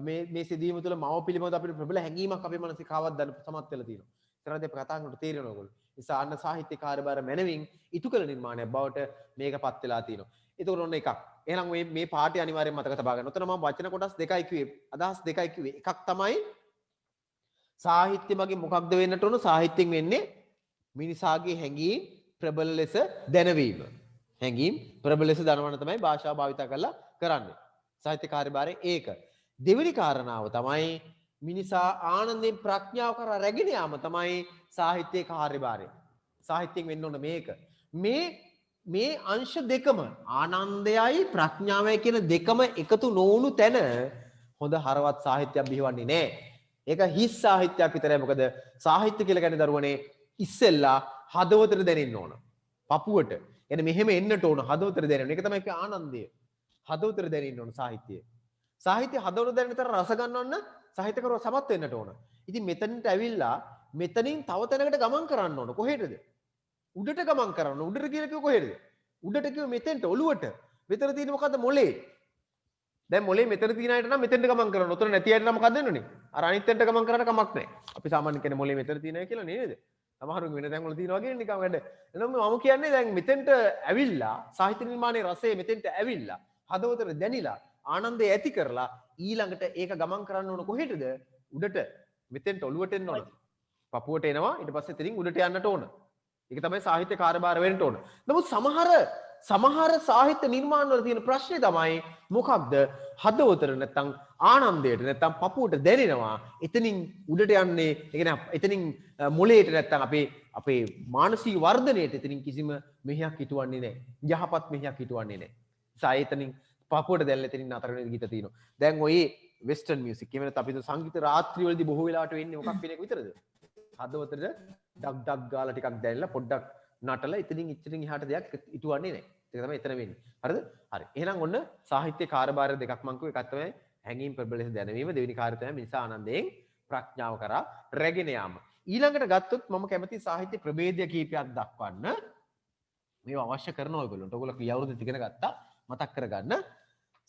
මේ සිදුවීම තුළ මව පිළිබඳ අපිට ප්‍රබල හැඟීමක් අපේ මනසේ කාවත් ගන්න සමත් වෙලා තියෙනවා. ඒතරත් අපි කතා කරනකොට තේරෙනවා ඔයගොල්ලෝ. නිසා අන්න සාහිත්‍ය කාර්යභාර මැනවින් ඉටු කළ නිර්මාණයක් බවට මේකපත් වෙලා තියෙනවා. ඒතකොට ඔන්න එකක්. එහෙනම් මේ පාඩේ අනිවාර්යෙන් මතක තබා ගන්න. උතන මම වචන කොටස් දෙකයි කිව්වේ. අදහස් දෙකයි කිව්වේ. එකක් තමයි සාහිත්‍ය මගින් මොකක්ද වෙන්නට ඕන? සාහිත්‍යයෙන් වෙන්නේ මිනිසාගේ හැඟීම් ප්‍රබල ලෙස දැනවීම. හැඟීම් ප්‍රබල ලෙස දනවන තමයි භාෂාව භාවිත කරලා කරන්නේ. සාහිත්‍ය කාර්යභාරය ඒක. දෙවෙනි කාරණාව තමයි මිනිසා ආනන්දයෙන් ප්‍රඥාව කරා රැගෙන යාම තමයි සාහිත්‍යයේ කාර්යභාරය. සාහිත්‍යයෙන් වෙන්න ඕන මේක. මේ අංශ දෙකම ආනන්දයයි ප්‍රඥාවයි කියන දෙකම එකතු නොවුණු තැන හොඳ හරවත් සාහිත්‍යයක් බිහිවන්නේ නැහැ. ඒක හිස් සාහිත්‍යයක් විතරයි. මොකද සාහිත්‍ය කියලා කියන්නේ දරුවනේ ඉස්සෙල්ලා හදවතට දැනෙන්න ඕන. පපුවට. එන මෙහෙම එන්නට ඕන හදවතට දැනෙන්න. ඒක තමයි ආනන්දය. හදවතට දැනෙන්න ඕන සාහිත්‍යය. සාහිත්‍ය හදවතට දැනෙන තර රස ගන්නවන්න සාහිත්‍යකරුවා සමත් වෙන්නට ඕන. ඉතින් මෙතනට ඇවිල්ලා මෙතනින් තව තැනකට ගමන් කරන්න ඕන. කොහෙටද? උඩට ගමන් කරන්න. උඩට කියලා කිව්ව කොහෙද? උඩට කිව්ව මෙතෙන්ට ඔළුවට. මෙතන තියෙන්නේ මොකද්ද? මොලේ. දැන් මොලේ මෙතන තියෙන අයට නම් මෙතෙන්ට ගමන් කරන්න. උතන නැති අයට නම් මොකක්ද වෙන්නේ? අර අනිත් තැනට ගමන් කරන්න කමක් නැහැ. අපි සාමාන්‍ය කියන්නේ මොලේ මෙතන තියෙනවා කියලා නේද? සමහරුන් වෙන තැන් වල තියෙනවා වගේ නිකන් වැඩ. එනම් මම කියන්නේ දැන් මෙතෙන්ට ඇවිල්ලා සාහිත්‍ය නිර්මාණයේ රසය මෙතෙන්ට ඇවිල්ලා හදවතට දැනිලා ආනන්දය ඇති කරලා ඊළඟට ඒක ගමන් කරන්න ඕන කොහෙටද? උඩට. මෙතෙන්ට ඔළුවට එන්න ඕන. පපුවට එනවා ඊට පස්සේ එතනින් උඩට යන්නට ඕන. ඒක තමයි සාහිත්‍ය කාර්යභාර වෙන්න ඕන. නමුත් සමහර සාහිත්‍ය නිර්මාණ වල තියෙන ප්‍රශ්නේ තමයි මොකක්ද? හදවතට නැත්තම් ආනන්දයට නැත්තම් පපුවට දැනෙනවා. එතනින් උඩට යන්නේ, ඒ කියන්නේ එතනින් මොළයට නැත්තම් අපේ මානසික වර්ධනයට එතනින් කිසිම මෙහෙයක් හිටවන්නේ නැහැ. යහපත් මෙහෙයක් හිටවන්නේ නැහැ. සාහිත්‍යනින් පපුවට දැල්ලා එතනින් අතර වෙන ගීත තියෙනවා. දැන් ඔය වෙස්ටර්න් මියුසික් කියවෙනත් අපි සංගීත රාත්‍රී වලදී බොහෝ වෙලාවට වෙන්නේ මොකක් වෙන එක විතරද? හදවතට ඩක් ගාලා ටිකක් දැනලා පොඩ්ඩක් නටලා එතනින් ඉච්චරින් එහාට දෙයක් ඉටුවන්නේ නැහැ. ඒක තමයි එතන වෙන්නේ. හරිද? හරි. එහෙනම් ඔන්න සාහිත්‍ය කාර්යභාර දෙකක් මම කිව්ව එකක් තමයි හැඟීම් ප්‍රබල ලෙස දැනවීම. දෙවෙනි කාර්යය තමයි මිනිසා ආනන්දයෙන් ප්‍රඥාව කරා රැගෙන යාම. ඊළඟට ගත්තොත් මම කැමති සාහිත්‍ය ප්‍රභේදය කීපයක් දක්වන්න. මේව අවශ්‍ය කරනවා ඔයගොල්ලන්ට. ඔයගොල්ලෝ ක්‍රියාවෘත්ති ඉගෙන ගත්තා. මතක් කරගන්න.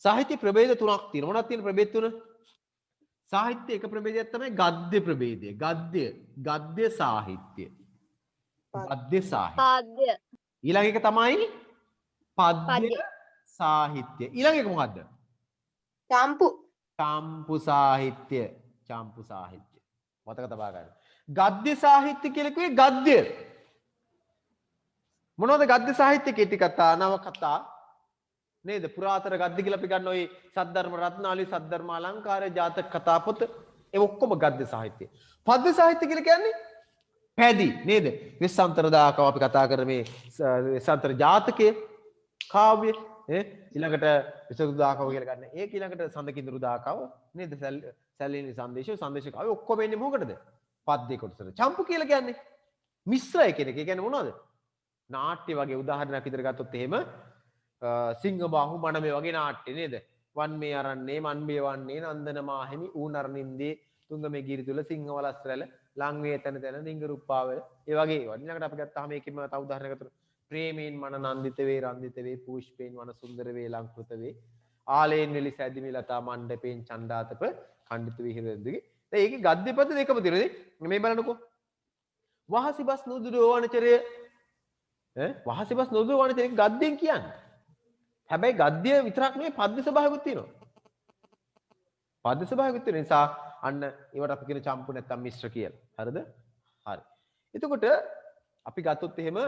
සාහිත්‍ය ප්‍රභේද තුනක් තියෙනවා. මොනවද තියෙන ප්‍රභේද තුන? සාහිත්‍ය එක ප්‍රභේදයක් තමයි ගද්‍ය ප්‍රභේදය. ගද්‍ය සාහිත්‍ය. ගද්‍ය සාහිත්‍ය. ඊළඟ එක තමයි පද්‍ය සාහිත්‍ය. ඊළඟ එක මොකද්ද? චම්පු සාහිත්‍ය. චම්පු සාහිත්‍ය. මතක තබා ගන්න. ගද්‍ය සාහිත්‍ය කියලා කිව්වේ ගද්‍ය. මොනවද ගද්‍ය සාහිත්‍ය? කෙටි කතා, නව කතා නේද? පුරාතන ගද්‍ය කියලා අපි ගන්න ওই සද්ධර්ම රත්නාවලි, සද්ධර්ම අලංකාරය, ජාතක කතා පොත ඒ ඔක්කොම ගද්‍ය සාහිත්‍ය. පද්‍ය සාහිත්‍ය කියලා කියන්නේ පැදි නේද? වෙස්සන්තර දාකව අපි කතා කර මේ වෙස්සන්තර ජාතකයේ කාව්‍ය ඊළඟට විසුදු දාකව කියලා ගන්න. ඒක ඊළඟට සඳකිඳුරු දාකව නේද? සැලෙනි සංදේශ කාව්‍ය ඔක්කොම එන්නේ මොකටද? පද්‍ය කොටසට. චම්පු කියලා කියන්නේ මිශ්‍රය කෙනෙක්. ඒ කියන්නේ මොනවද? නාට්‍ය වගේ උදාහරණයක් විදිහට ගත්තොත් එහෙම සිංහ බාහු මනමේ වගේ නාට්‍ය නේද? වන් මේ අරන්නේ මන් මේ වන්නේ නන්දන මාහිමි ඌනරනින්දේ තුංගමේ ගිරි තුල සිංහ වලස් රැළ ලං වේ තන තන දිංග රුප්පාවල ඒ වගේ ඒවා. ඊළඟට අපි ගත්තාම මේකෙම තව උදාහරණයක් ගත්තොත් ප්‍රේමයෙන් මන නන්දිත වේ රන්දිත වේ පුෂ්පයෙන් වන සුන්දර වේ ලංකෘත වේ ආලයෙන් වෙලි සැදිමි ලතා මණ්ඩපයෙන් චණ්ඩාතප ඛණ්ඩිත විහිරෙද්දී. දැන් ඒකේ ගද්‍ය පද දෙකම තියෙනවා. මේ බලන්නකෝ. වහසිබස් නුදුරු වනචරය වහසිබස් නුදුරු වනචරය ගද්දෙන් කියන්නේ. හැබැයි ගද්‍ය විතරක් නෙවෙයි පද්‍ය ස්වභාවයකුත් තියෙනවා. පද්‍ය ස්වභාවයකුත් තියෙන නිසා අන්න ඒවට අපි කියන චම්පු නැත්තම් මිශ්‍ර කියලා. හරිද? හරි. එතකොට අපි ගත්තොත් එහෙම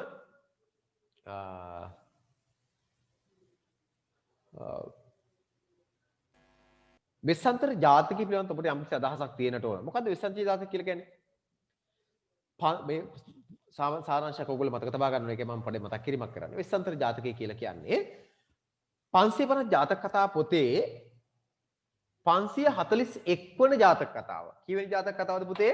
වෙස්සන්තර ජාතකය පිළිබඳව අපිට යම්කිසි අදහසක් තියෙනට ඕන. මොකද්ද වෙස්සන්තර ජාතක කියලා කියන්නේ? මේ සාරාංශයක් ඔයගොල්ලෝ මතක තබා ගන්න එකේ මම පොඩි මතක් කිරීමක් කරන්න. වෙස්සන්තර ජාතකය කියලා කියන්නේ 550 ජාතක කතා පොතේ 541 වන ජාතක කතාව. කීවෙනි ජාතක කතාවද පුතේ?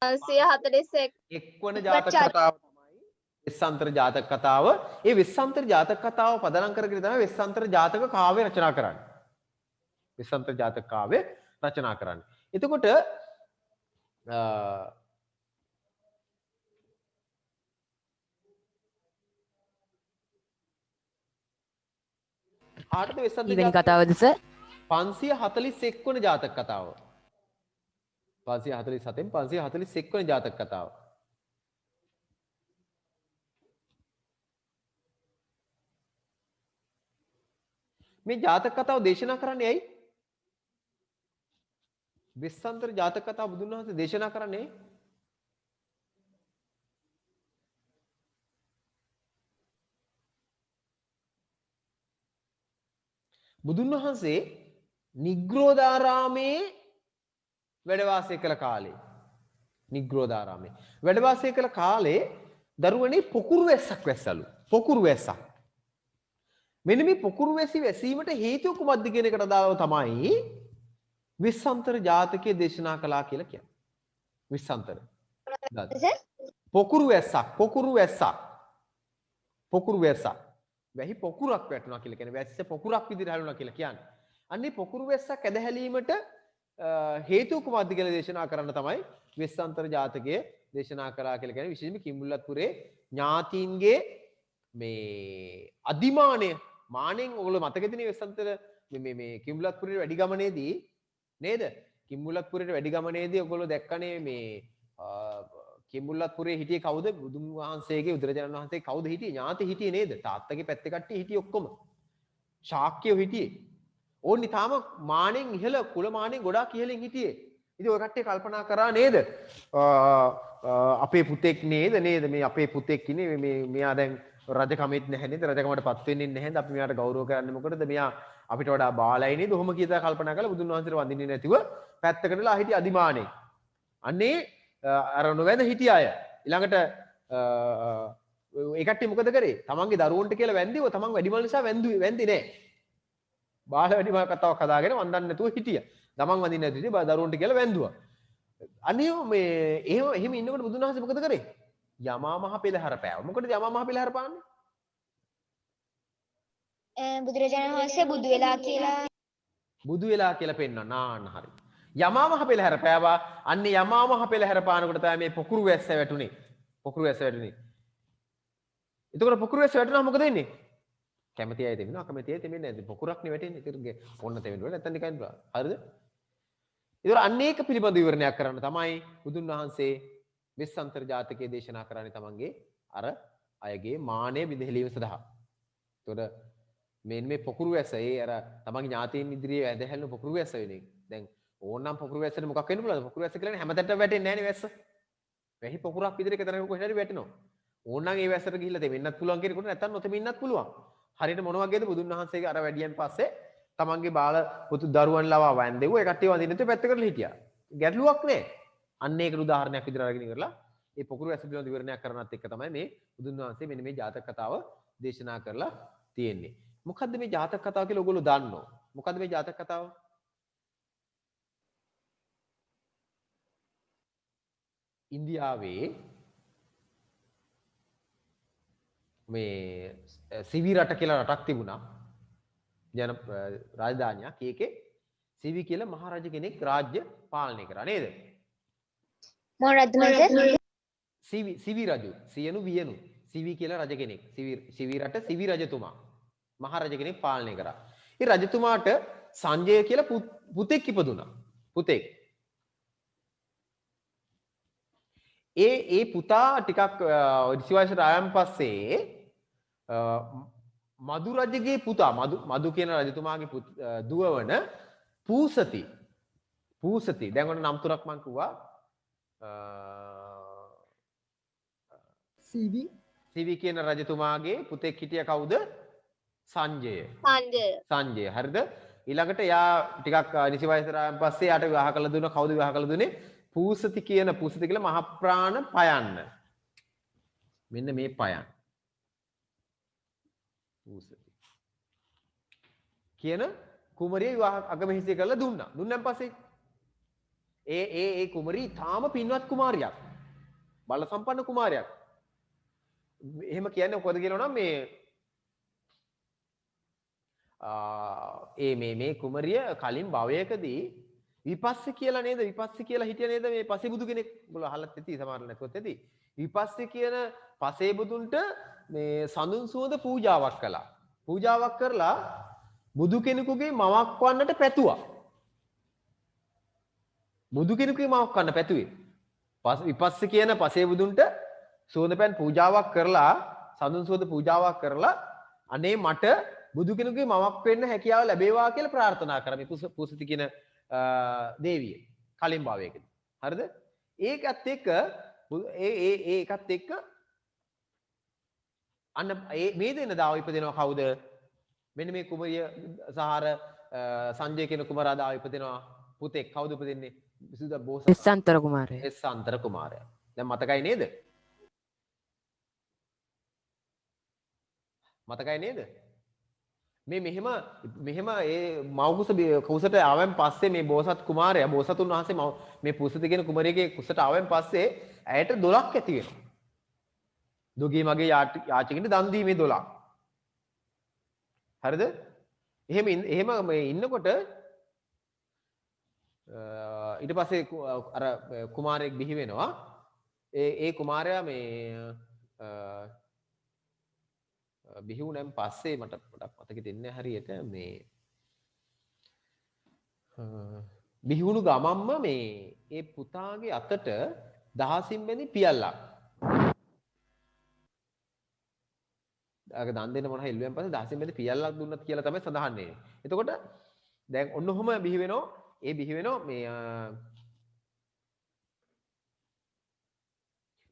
541 එක් වන ජාතක කතාව තමයි වෙස්සන්තර ජාතක කතාව. ඒ වෙස්සන්තර ජාතක කතාව පදනම් කරගෙන තමයි වෙස්සන්තර ජාතක කාව්‍ය රචනා කරන්නේ. වෙස්සන්තර ජාතක කාව්‍ය රචනා කරන්නේ. එතකොට ආටද වෙස්සන්තර ඊවෙනි කතාවද සර්? 541 වන ජාතක කතාව. 547න් 541 වන ජාතක කතාව. මේ ජාතක කතාව දේශනා කරන්නේ ඇයි? වෙස්සන්තර ජාතක කතාව බුදුන් වහන්සේ දේශනා කරන්නේ බුදුන් වහන්සේ නිග්‍රෝධාරාමේ වැඩ වාසය කළ කාලේ නිග්‍රෝධාරාමේ වැඩ වාසය කළ කාලේ දරුවනේ පොකුරු වැස්සක් වැස්සලු. පොකුරු වැස්සක්. මෙන්න මේ පොකුරු වැසි වැසීමට හේතුව කුමක්ද කියන එකට අදාළව තමයි විස්සන්තර ජාතකයේ දේශනා කළා කියලා කියන්නේ. විස්සන්තර. පොකුරු වැස්සක්, පොකුරු වැස්සක්. පොකුරු වැස්සක්. වැහි පොකුරක් වැටුණා කියලා කියන්නේ වැස්ස පොකුරක් විදිහට හැලුණා කියලා කියන්නේ. අන්නේ පොකුරු වැස්සක් ඇදහැලීමට හේතුව කුමක්ද කියලා දේශනා කරන්න තමයි වෙස්සන්තර ජාතකයේ දේශනා කළා කියලා කියන්නේ. විශේෂයෙන්ම කිඹුල්ලත්පුරේ ඥාතීන්ගේ මේ අදිමානය මානෙන් ඔයගොල්ලෝ මතකෙදිනේ වෙස්සන්තර මේ කිඹුල්ලත්පුරේ වැඩි ගමනේදී නේද? කිඹුල්ලත්පුරේ වැඩි ගමනේදී ඔයගොල්ලෝ දැක්කනේ මේ කිඹුල්ලත්පුරේ හිටියේ කවුද? බුදුන් වහන්සේගේ බුදුරජාණන් වහන්සේ කවුද හිටියේ? ඥාති හිටියේ නේද? තාත්තගේ පැත්තේ කට්ටිය හිටියේ ඔක්කොම. ශාක්‍යයෝ හිටියේ. ඕනි තාම මානෙන් ඉහළ කුල මානෙන් ගොඩාක් ඉහළින් හිටියේ. ඉතින් ඔය කට්ටිය කල්පනා කරා නේද? අපේ පුතෙක් නේද මේ අපේ පුතෙක් ඉන්නේ මෙයා දැන් රජකමෙත් නැහැ නේද? රජකමටපත් වෙන්නේ නැහැ නේද? අපි මෙයාට ගෞරව කරන්නේ මොකටද? මෙයා අපිට වඩා බාලයි නේද? ඔහොම කීයදා කල්පනා කරලා බුදුන් වහන්සේට වඳින්නේ නැතිව පැත්තකටලා හිටිය අදිමානේ. අන්නේ අර නොවැඳ හිටිය අය ඊළඟට ඒ කට්ටිය මොකද කරේ? තමන්ගේ දරුවන්ට කියලා වැන්දිව තමන් වැඩිමල් නිසා වැන්දේ නැහැ. බාල වැඩිමල් කතාවක් හදාගෙන වන්දන්න නැතුව හිටියා. තමන් වඳින්න නැති ඉතින් දරුවන්ට කියලා වැන්දුවා. අනේ මේ එහෙම ඉන්නකොට බුදුන් වහන්සේ මොකද කරේ? යමා මහ පෙළහැර පෑවා. මොකටද යමා මහ පෙළහැර පාන්නේ? බුදුරජාණන් වහන්සේ බුදු වෙලා කියලා පෙන්වන්න. නාන්න හරි. යමා මහ පෙළහැර පෑවා. අන්නේ යමා මහ පෙළහැර පානකොට තමයි මේ පොකුරු වැස්ස වැටුනේ. පොකුරු වැස්ස වැටුනේ. එතකොට පොකුරු වැස්ස වැටුණා මොකද වෙන්නේ? කැමති අය දෙමිනවා, අකමැති අය දෙමින්නේ නැහැ. පොකුරක්නේ වැටෙන්නේ. ඒතරගේ ඕන්න දෙමින්න ඕනේ නැත්නම් නිකන් බලන්න. හරිද? ඒතර අන්න ඒක පිළිබඳ විවරණයක් කරන්න තමයි බුදුන් වහන්සේ වෙස්සන්තර ජාතකයේ දේශනා කරන්නේ තමන්ගේ අර අයගේ මානය බිඳහෙලීම සඳහා. ඒතකොට මේ පොකුරු වැස්ස ඒ අර තමන්ගේ ඥාතීන් ඉදිරියේ ඇදහැල්ලු පොකුරු වැස්ස වෙන්නේ. දැන් ඕනනම් පොකුරු වැස්සට මොකක් වෙන්න පුළුවන්ද? පොකුරු වැස්ස කියන්නේ හැමතැනම වැටෙන්නේ නැහැ නේ වැස්ස. වැහි පොකුරක් විදිහට එක තැනක කොහෙද වැටෙනවා. ඕනනම් ඒ වැස්සට ගිහිල්ලා දෙමින්නත් පුළුවන් කෙනෙකුට නැත්නම් නොතෙමින්නත් පුළුවන්. හරියට මොන වගේද බුදුන් වහන්සේගේ අර වැඩියන් පස්සේ තමන්ගේ බාල පුතු දරුවන් ලවා වන්දෙව්ව ඒ කට්ටිය වඳින්න නැතුව පැත්ත කරලා හිටියා. ගැටලුවක් නෑ. අන්න ඒකට උදාහරණයක් විදිහට අරගෙන ඉවරලා ඒ පොකුරු වැස්ස පිළිබඳ විවරණයක් කරනත් එක්ක තමයි මේ බුදුන් වහන්සේ මෙන්න මේ ජාතක කතාව දේශනා කරලා තියෙන්නේ. මොකද්ද මේ ජාතක කතාව කියලා ඔයගොල්ලෝ දන්නෝ? මොකද්ද මේ ජාතක කතාව? ඉන්දියාවේ මේ සිවි රට කියලා රටක් තිබුණා. ජන රාජධානියක්. ඒකේ සිවි කියලා මහරජ කෙනෙක් රාජ්‍ය පාලනය කරා නේද? මොන රජුද? සිවි රජු. සියනු වියනු. සිවි කියලා රජ කෙනෙක්. සිවි රට සිවි රජතුමා. මහරජ කෙනෙක් පාලනය කරා. ඒ රජතුමාට සංජය කියලා පුතෙක් ඉපදුනා. පුතෙක්. ඒ පුතා ටිකක් ඉසිවයසට ආයන් පස්සේ මදු රජගේ පුතා මදු කියන රජතුමාගේ දුව වන පූසති දැන් ඔන්න නම් තුනක් මං කිව්වා සිවි කියන රජතුමාගේ පුතෙක් හිටිය කවුද? සංජය හරිද? ඊළඟට එයා ටිකක් නිසි වයසට ආයන් පස්සේ යාට විවාහ කළ දුන්නා. කවුද විවාහ කළ දුන්නේ? පූසති කියලා මහ ප්‍රාණ පයන්න. මෙන්න මේ පයන්. පූසති කියන කුමරිය විවාහ අගමැහිසි කරලා දුන්නා. දුන්නාන් පස්සේ ඒ කුමරිය තාම පින්වත් කුමාරියක්. බල සම්පන්න කුමාරයක්. එහෙම කියන්නේ කොහොමද කියලා නම් මේ කුමරිය කලින් භවයකදී විපස්සී කියලා නේද? විපස්සී කියලා හිටිය නේද මේ පසේබුදු කෙනෙක්? ඔයගොල්ලෝ අහලත් ඇති සමහර නැතුවත් ඇති. විපස්සී කියන පසේබුදුන්ට මේ සඳුන් සුවඳ පූජාවක් කළා. පූජාවක් කරලා බුදු කෙනෙකුගේ මවක් වන්නට පැතුවා. බුදු කෙනෙකුගේ මවක් වන්න පැතුවේ. විපස්සී කියන පසේබුදුන්ට සුවඳපැන් පූජාවක් කරලා සඳුන් සුවඳ පූජාවක් කරලා අනේ මට බුදු කෙනෙකුගේ මවක් වෙන්න හැකියාව ලැබේවා කියලා ප්‍රාර්ථනා කරා මේ පුසති කියන දේවිය කලින් භවයකදී. හරිද? ඒකත් එක්ක ඒකත් එක්ක අන්න මේ දෙන්න දාව ඉපදෙනවා කවුද? මෙන්න මේ කුමරිය සහර සංජය කියන කුමාරයා දාව ඉපදෙනවා පුතෙක්. කවුද ඉපදෙන්නේ? විසුද්ධ බෝසත් එස්සන්තර කුමාරයා. එස්සන්තර කුමාරයා. දැන් මතකයි නේද? මතකයි නේද? මේ මෙහෙම ඒ මව්කුස කුසට ආවෙන් පස්සේ මේ බෝසත් කුමාරයා බෝසතුන් වහන්සේ මේ පුසති කියන කුමරියගේ කුසට ආවෙන් පස්සේ ඇයට 12ක් ඇති වෙනවා. දුගී මගේ යාචකින්ට දන් දීමේ 12. හරිද? එහෙම මේ ඉන්නකොට ඊට පස්සේ අර කුමාරයෙක් බිහි වෙනවා. ඒ කුමාරයා මේ බිහි වුණාන් පස්සේ මට පොඩක් මතකෙට එන්නේ හරියට මේ බිහි වුණු ගමම්ම මේ ඒ පුතාගේ අතට දහසින් බැඳි පියල්ලක්. ආග දන් දෙන්න මොන හෙල්ලුවෙන් පස්සේ දහසින් බැඳි පියල්ලක් දුන්නත් කියලා තමයි සඳහන් වෙන්නේ. එතකොට දැන් ඔන්න ඔහම බිහි වෙනවා. ඒ බිහි වෙනවා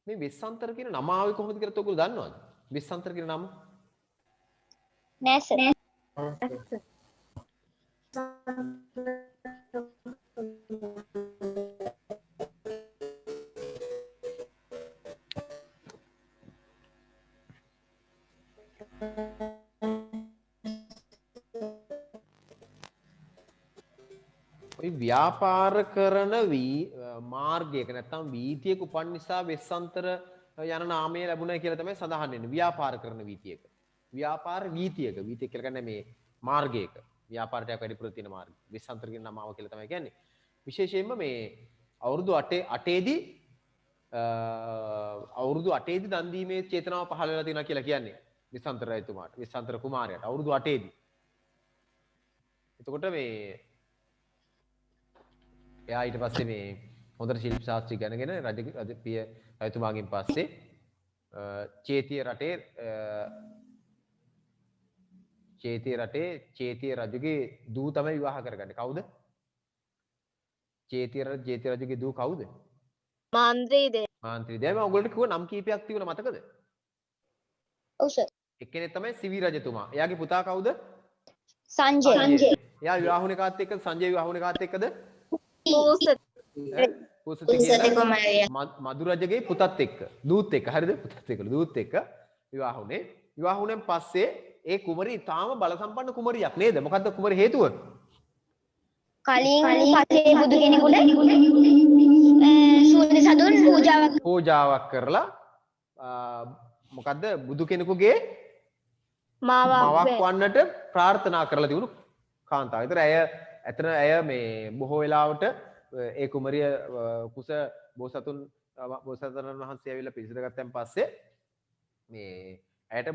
මේ විස්සන්තර කියන නම ආවේ කොහොමද කියලා ඔයගොල්ලෝ දන්නවද? විස්සන්තර කියන නම? නෑ සර්. ඔය ව්‍යාපාර කරන මාර්ගයක නැත්නම් වීතියක උපන් නිසා වෙස්සන්තර යන නාමය ලැබුණා කියලා තමයි සඳහන් වෙන්නේ. ව්‍යාපාර කරන වීතියක. ව්‍යාපාර වීතියක. වීතිය කියලා කියන්නේ මේ මාර්ගයක. ව්‍යාපාරයක් වැඩිපුර තියෙන මාර්ගය. වෙස්සන්තර කියන නමාව කියලා තමයි කියන්නේ. විශේෂයෙන්ම මේ අවුරුදු 8ේදී දන් දීමේ චේතනාව පහළ වෙලා තියෙනවා කියලා කියන්නේ. වෙස්සන්තර රජතුමාට. වෙස්සන්තර කුමාරයාට අවුරුදු 8ේදී. එතකොට මේ එයා ඊට පස්සේ මේ හොඳට ශිල්ප ශාස්ත්‍රය ඉගෙනගෙන රජපිය රජතුමාගෙන් පස්සේ චේතිය රටේ රජුගේ දූ තමයි විවාහ කරගන්නේ. කවුද? චේතිය රජුගේ දූ කවුද? මාන්ත්‍රීදේ. මාන්ත්‍රීදේ. මම ඔයගොල්ලන්ට කිව්ව නම් කීපයක් තිබුණා මතකද? ඔව් සර්. එක්කෙනෙක් තමයි සිවි රජතුමා. එයාගේ පුතා කවුද? සංජය. එයා විවාහ වුණේ කාත් එක්කද? සංජය විවාහ වුණේ කාත් එක්කද? පුසති මදු රජගේ පුතත් එක්ක දූත් එක්ක. හරිද? පුතත් එක්ක දූත් එක්ක විවාහ වුණේ. විවාහ වුණෙන් පස්සේ ඒ කුමරිය තාම බල සම්පන්න කුමරියක් නේද? මොකද්ද කුමරිය හේතුව? කලින් පසේ බුදු කෙනෙකුට සුවඳ සඳුන් පූජාවක් කරලා මොකද්ද බුදු කෙනෙකුගේ මවක් වන්නට ප්‍රාර්ථනා කරලා තිබුණු කාන්තාව. ඒතර ඇය මේ බොහෝ වෙලාවට ඒ කුමරිය කුස බෝසතුන් වහන්සේ ඇවිල්ලා පිළිසිඳ ගත්තන් පස්සේ මේ ඇයට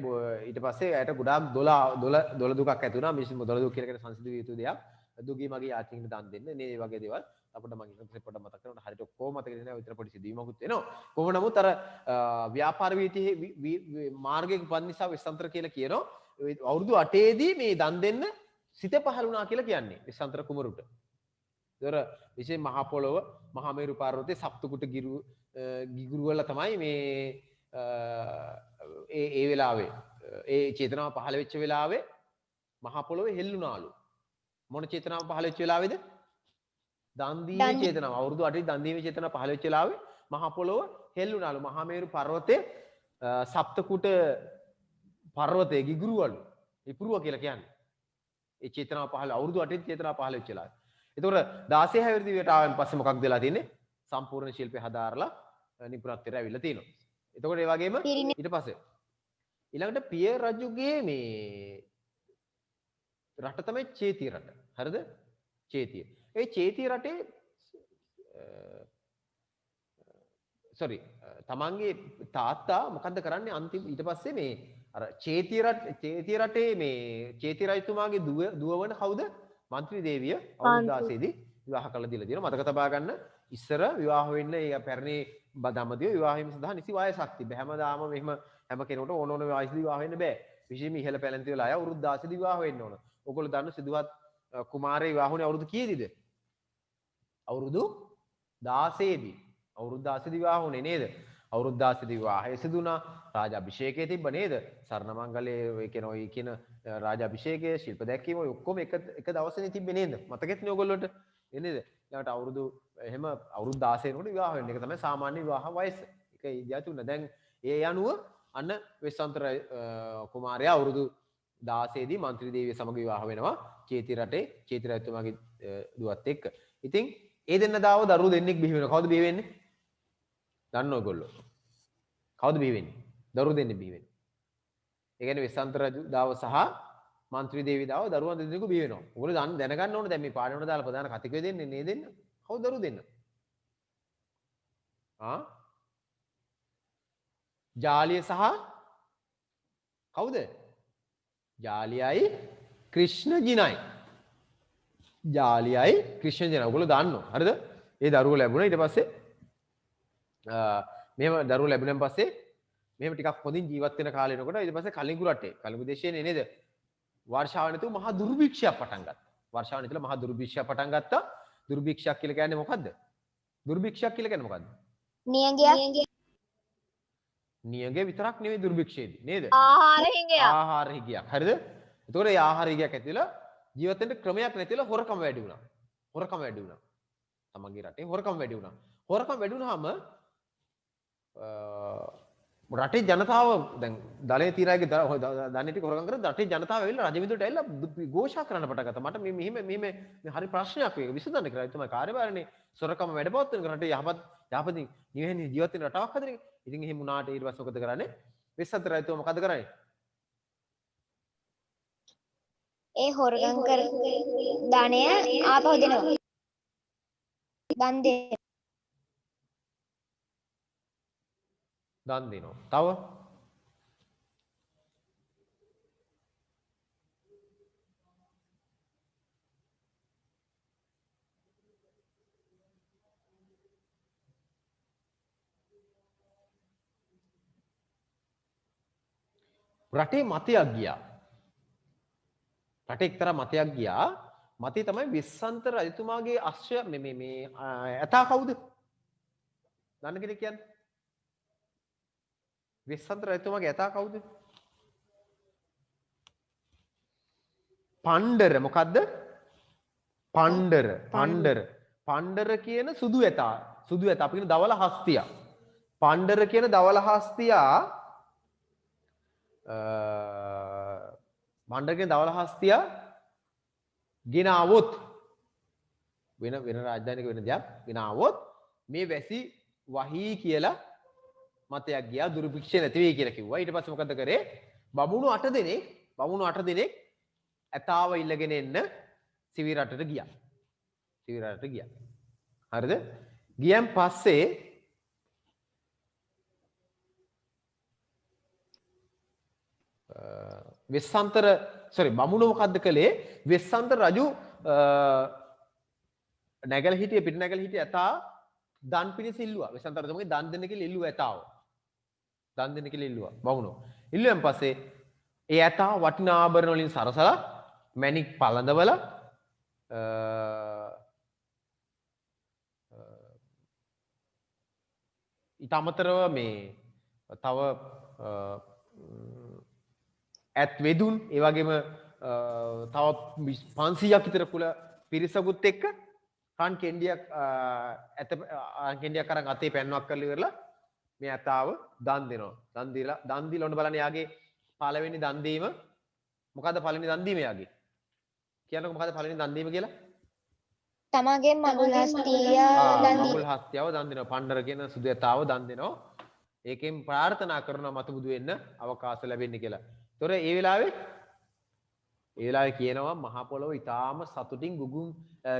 ඊට පස්සේ ඇයට ගොඩාක් දොළ දුකක් ඇති වුණා. මේ දොළ දුක කියලා කියන සංසිඳිය යුතු දෙයක්. දුගී මගේ යාචකින්ට දන් දෙන්න මේ වගේ දේවල් අපිට මම ඉස්සෙල්ලා පොඩ්ඩක් මතක් කරනකොට හරියට ඔක්කොම මතක ඉන්නේ නැහැ. විතර පොඩි සිදුවීමකුත් වෙනවා. කොහොම නමුත් අර ව්‍යාපාර වීතියේ මාර්ගයක පන් නිසා වෙස්සන්තර කියලා කියනවා. අවුරුදු 8ේදී මේ දන් දෙන්න සිත පහළ වුණා කියලා කියන්නේ වෙස්සන්තර කුමරුට. ඒතර විශේෂ මහා පොළොව මහා මේරු පර්වතයේ සප්තකුට ගිගුරු වල තමයි මේ ඒ වෙලාවේ ඒ චේතනාව පහළ වෙච්ච වෙලාවේ මහා පොළොවේ හෙල්ලුණාලු. මොන චේතනාව පහළ වෙච්ච වෙලාවේද? දන් දීමේ චේතනාව. අවුරුදු 8 දන් දීමේ චේතනාව පහළ වෙච්ච වෙලාවේ මහා පොළොව හෙල්ලුණාලු. මහා මේරු පර්වතයේ සප්තකුට පර්වතයේ ගිගුරුවලු. ඉපුරුව කියලා කියන්නේ. ඒ චේතනාව පහළ අවුරුදු 8 චේතනාව පහළ වෙච්ච වෙලාවේ. එතකොට 16 හැවිරිදි වියට ආවෙන් පස්සේ මොකක්ද වෙලා තියෙන්නේ? සම්පූර්ණ ශිල්පය හදාarලා නිපුණත්වයට ඇවිල්ලා තියෙනවා. එතකොට ඒ වගේම ඊට පස්සේ ඊළඟට පිය රජුගේ මේ රට තමයි චේතිය රට. හරිද? චේතිය. ඒ චේතිය රටේ තමන්ගේ තාත්තා මොකද්ද කරන්නේ අන්තිම ඊට පස්සේ මේ අර චේතිය රටේ මේ චේතිය රජතුමාගේ දුව වන කවුද? මන්ත්‍රී දේවිය අවුරුදු 16 දී විවාහ කළ දීලා තියෙනවා. මතක තබා ගන්න ඉස්සර විවාහ වෙන්න ඒ පැරණි දඹදිව විවාහ වීම සඳහා නිසි වයසක් තිබ්බ. හැමදාම මෙහෙම හැම කෙනෙකුට ඕන වයසදී විවාහ වෙන්න බෑ. විශේෂයෙන්ම ඉහළ පැලැන්ති වල අය අවුරුදු 16 දී විවාහ වෙන්න ඕන. ඔයගොල්ලෝ දන්න සිදුවත් කුමාරේ විවාහ වුණේ අවුරුදු කීයේදීද? අවුරුදු 16 දී. අවුරුදු 16 දී විවාහ වුණේ නේද? අවුරුදු 16 දී විවාහය සිදු වුණා. රාජාභිෂේකය තිබ්බ නේද? සරණ මංගලයේ ඔය කියන රාජාභිෂේකය, ශිල්ප දැක්වීම ඔය ඔක්කොම එක දවසේනේ තිබ්බේ නේද? මතකෙත්නේ ඔයගොල්ලොන්ට. නේද? ඊළඟට අවුරුදු 16 නකොට විවාහ වෙන්න. ඒක තමයි සාමාන්‍ය විවාහ වයස. ඒක ඉදියා තුන. දැන් ඒ අනුව අන්න වෙස්සන්තර කුමාරයා අවුරුදු 16 දී මන්ත්‍රී දේවිය සමග විවාහ වෙනවා චේති රටේ චේති රජතුමාගේ දුවත් එක්ක. ඉතින් ඒ දෙන්න දාව දරුවෝ දෙන්නෙක් බිහි වෙනවා. කවුද බිහි වෙන්නේ? දන්න ඔයගොල්ලෝ. කවුද බිහි වෙන්නේ? දරුවෝ දෙන්නෙක් බිහි වෙන්නේ. ඒ කියන්නේ වෙස්සන්තර රජු දාව සහ මන්ත්‍රී දේවිය දාව දරුවන් දෙන්නෙකු බිහි වෙනවා. ඔයගොල්ලෝ දැනගන්න ඕනේ දැන් මේ පාඩමට දාලා ප්‍රධාන කතිකය දෙන්නේ නේ දෙන්න. කවුද දරුවෝ දෙන්න? ජාලිය සහ කවුද? ජාලියයි ක්‍රිෂ්ණ ජිනයි. ජාලියයි ක්‍රිෂ්ණ ජිනයි. ඔයගොල්ලෝ දන්නවා. හරිද? ඒ දරුවෝ ලැබුණා. ඊට පස්සේ මෙහෙම දරුවෝ ලැබුණාන් පස්සේ මෙහෙම ටිකක් හොඳින් ජීවත් වෙන කාලේ එනකොට ඊට පස්සේ කලිඟු රටේ කලිඟු දේශයේ නේද? වර්ෂාව නැතුව මහා දුර්භික්ෂයක් පටන් ගත්තා. වර්ෂාව නැතිලා මහා දුර්භික්ෂයක් පටන් ගත්තා. දුර්භික්ෂයක් කියලා කියන්නේ මොකද්ද? දුර්භික්ෂයක් කියලා කියන්නේ මොකද්ද? නියඟය විතරක් නෙවෙයි දුර්භික්ෂයේදී නේද? ආහාර හිඟයක්. ආහාර හිඟයක්. හරිද? එතකොට ඒ ආහාර හිඟයක් ඇතිලා ජීවත් වෙන්න ක්‍රමයක් නැතිලා හොරකම වැඩි වුණා. හොරකම වැඩි වුණා. තමන්ගේ රටේ හොරකම වැඩි වුණා. හොරකම වැඩි වුණාම රටේ ජනතාව දැන් දලේ තීරාගේ දන්නේ ටික හොරකම් කරලා රටේ ජනතාව ඇවිල්ලා රජවිදුලට ඇවිල්ලා ഘോഷා කරන්න පටන් ගත්තා. මට මෙහෙම හරි ප්‍රශ්නයක් මේක විසඳන්න කියලා. තමයි කාර්යභාරනේ සොරකම වැඩපවත්වන රටේ යහපතින් නිවෙහෙන් ජීවත් වෙන රටාවක් හදන එක. ඉතින් එහෙම වුණාට ඊට පස්සේ මොකද කරන්නේ? වෙස්සන්තර රජතුමා මොකද කරන්නේ? ඒ හොරගම් කර ධනය ආපහු දෙනවා. දන් දෙනවා. දන් දෙනවා. තව රටේ මතයක් ගියා. රටේ එක්තරා මතයක් ගියා. මතය තමයි වෙස්සන්තර රජතුමාගේ අශ්වය මේ ඇතා කවුද? දන්න කෙනෙක් කියන්නේ? වෙස්සන්තර රජතුමාගේ ඇතා කවුද? පණ්ඩර. මොකද්ද? පණ්ඩර කියන සුදු ඇතා. සුදු ඇතා අපි කියන දවල හස්තියා. පණ්ඩර කියන දවල හස්තියා මණ්ඩරගේ දවල හස්තියා ගෙනාවොත් වෙන රාජධානියක වෙන දෙයක් ගෙනාවොත් මේ වැසි වහී කියලා මතයක් ගියා දුර්භික්ෂ නැති වෙයි කියලා කිව්වා. ඊට පස්සේ මොකද කරේ? බමුණු 8 දෙනෙක් ඇතාව ඉල්ලගෙන එන්න සිවි රටට ගියා. හරිද? ගියන් පස්සේ බමුණු මොකද්ද කළේ? වෙස්සන්තර රජු නැගල හිටියේ පිට නැගල හිටියේ ඇතා දන් පිණිස ඉල්ලුවා. වෙස්සන්තර රජුගේ දන් දෙන්න කියලා ඉල්ලුවා ඇතාව. දන් දෙන්න කියලා ඉල්ලුවා බමුණු. ඉල්ලුවෙන් පස්සේ ඒ ඇතා වටිනා ආභරණ වලින් සරසලා මැණික් පළඳවලා ඊට අමතරව මේ තව ඇත් වෙදුන් ඒ වගේම තව 500ක් විතර කුල පිරිසකුත් එක්ක කන් කෙන්ඩියක් කෙන්ඩියක් අරන් අතේ පැන්වක් කරලා ඉවරලා මේ ඇතාව දන් දෙනවා. දන් දීලා ඔන්න බලන්න යාගේ පළවෙනි දන් දීම මොකද්ද පළවෙනි දන් දීම යාගේ? කියන්නකො මොකද පළවෙනි දන් දීම කියලා? තමාගේ මගුල් හස්තිය දන් දීම. මගුල් හස්තියව දන් දෙනවා. පණ්ඩර කියන සුදේතාව දන් දෙනවා. ඒකෙන් ප්‍රාර්ථනා කරනවා මතු බුදු වෙන්න අවකාශ ලැබෙන්න කියලා. ඒතොර ඒ වෙලාවේ කියනවා මහා පොළොව ඊටාම සතුටින්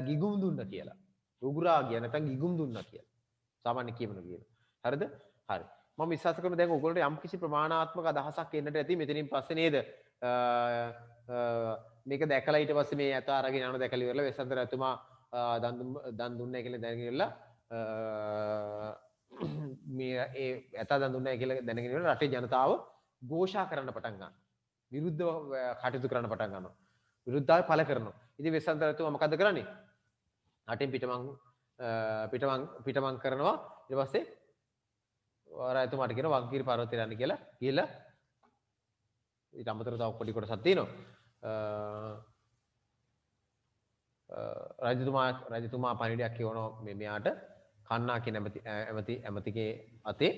ගිගුම් දුන්නා කියලා. උගුරා ගියා නැත්නම් ගිගුම් දුන්නා කියලා. සාමාන්‍ය කියමන කියන. හරිද? හරි. මම විශ්වාස කරනවා දැන් ඔයගොල්ලන්ට යම් කිසි ප්‍රමාණාත්මක අදහසක් එන්නට ඇති මෙතනින් පස්සේ නේද? මේක දැකලා ඊට පස්සේ මේ ඇත අරගෙන යන දැකලා ඉවරලා වෙසන්තර ඇතුමා දන් දුන්නේ කියලා දැනගෙනලා මේ ඒ ඇත දන් දුන්නේ කියලා දැනගෙන ඉවරලා රටේ ජනතාව ഘോഷා කරන්න පටන් ගන්නවා. විරුද්ධව කටයුතු කරන්න පටන් ගන්නවා. විරුද්ධව පළ කරනවා. ඉතින් වෙසන්තර ඇතුමා මොකද කරන්නේ? රටෙන් පිටමං කරනවා. ඊට පස්සේ රාජතුමාට කියන වගකීම් පර්වතයට යන්න කියලා ගිහලා ඊට අමතරව තව පොඩි කොටසක් තියෙනවා. රජතුමා පණිවිඩයක් කියවනවා මෙයාට කන්නා කියන ඇමතිගේ අතේ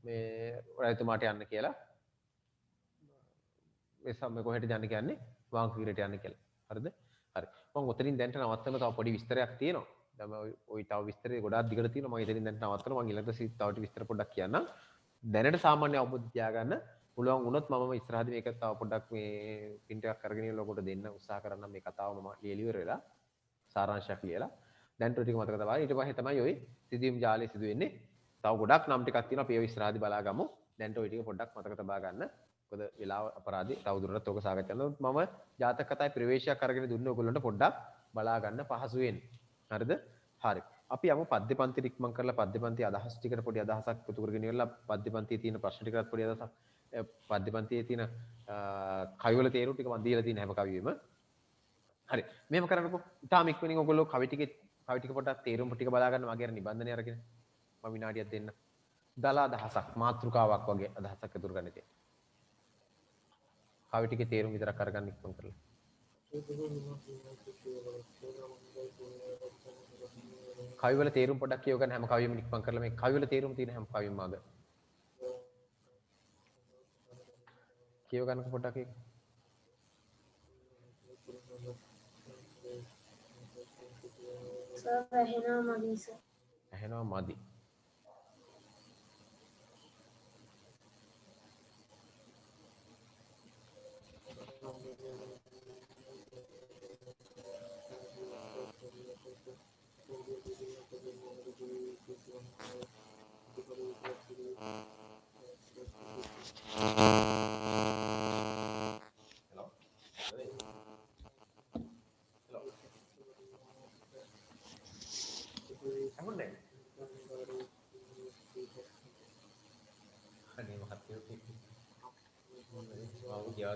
මේ රජතුමාට යන්න කියලා. මේ සම්ම කොහෙට යන්න කියන්නේ? වගකීමට යන්න කියලා. හරිද? හරි. මම ඔතනින් දැන්ට නවත්තන තව පොඩි විස්තරයක් තියෙනවා. දැන් ওই තව විස්තරේ ගොඩාක් දිගට තියෙනවා. මම ඉතින් දැන් නවත්තනවා. මම ඊළඟට තව විස්තර පොඩ්ඩක් කියන්නම්. දැනට සාමාන්‍ය අවබෝධ තියාගන්න පුළුවන් වුණොත් මම ඉස්සරහදී මේක තව පොඩ්ඩක් මේ පින් ටිකක් අරගෙන ඉන්න ලොකට දෙන්න උත්සාහ කරන්නම් මේ කතාව මම ලියලා ඉවර වෙලා සාරාංශයක් ලියලා. දැන් ටික මතක තබා. ඊට පස්සේ තමයි ওই සිදුවීම් ජාලය සිදු වෙන්නේ. තව ගොඩක් නම් ටිකක් තියෙනවා. අපි ඒ ඉස්සරහදී බලාගමු. දැන්ට ওই ටික පොඩ්ඩක් මතක තබා ගන්න. මොකද වෙලාව අපරාධي තවදුරටත් ඕක සාකච්ඡා කරනවා. මම ජාතක කතාවේ ප්‍රවේශයක් අරගෙන දුන්නේ ඔයගොල්ලන්ට පොඩ්ඩක් බලා ගන්න පහසු වෙන්නේ. හරිද? හරි. අපි යමු පද්‍ය පන්ති ඉක්මන් කරලා පද්‍ය පන්ති අදහස් ටිකට පොඩි අදහසක් එකතු කරගෙන ඉවරලා පද්‍ය පන්තියේ තියෙන ප්‍රශ්න ටිකකට පොඩි අදහසක් පද්‍ය පන්තියේ තියෙන කවිවල තේරුම් ටික මම දීලා තියෙන හැම කවියෙම. හරි. මෙහෙම කරන්නකෝ. ඊටාම ඉක්මනින් ඔයගොල්ලෝ කවි ටික පොඩ්ඩක් තේරුම් ටික බලා ගන්න මගේ අර නිබන්ධනය අරගෙන මම විනාඩියක් දෙන්න. දල අදහසක් මාතෘකාවක් වගේ අදහසක් එකතු කරගන්න තියෙනවා. කවි ටිකේ තේරුම් විතරක් අරගන්න ඉක්මන් කරලා. කවිවල තේරුම් පොඩ්ඩක් කියව ගන්න හැම කවියෙම ඉක්මන් කරලා මේ කවිවල තේරුම් තියෙන හැම කවියෙම ආද කියව ගන්නකො පොඩ්ඩක් ඒක. සර් ඇහෙනවා මදි සර්. ඇහෙනවා මදි.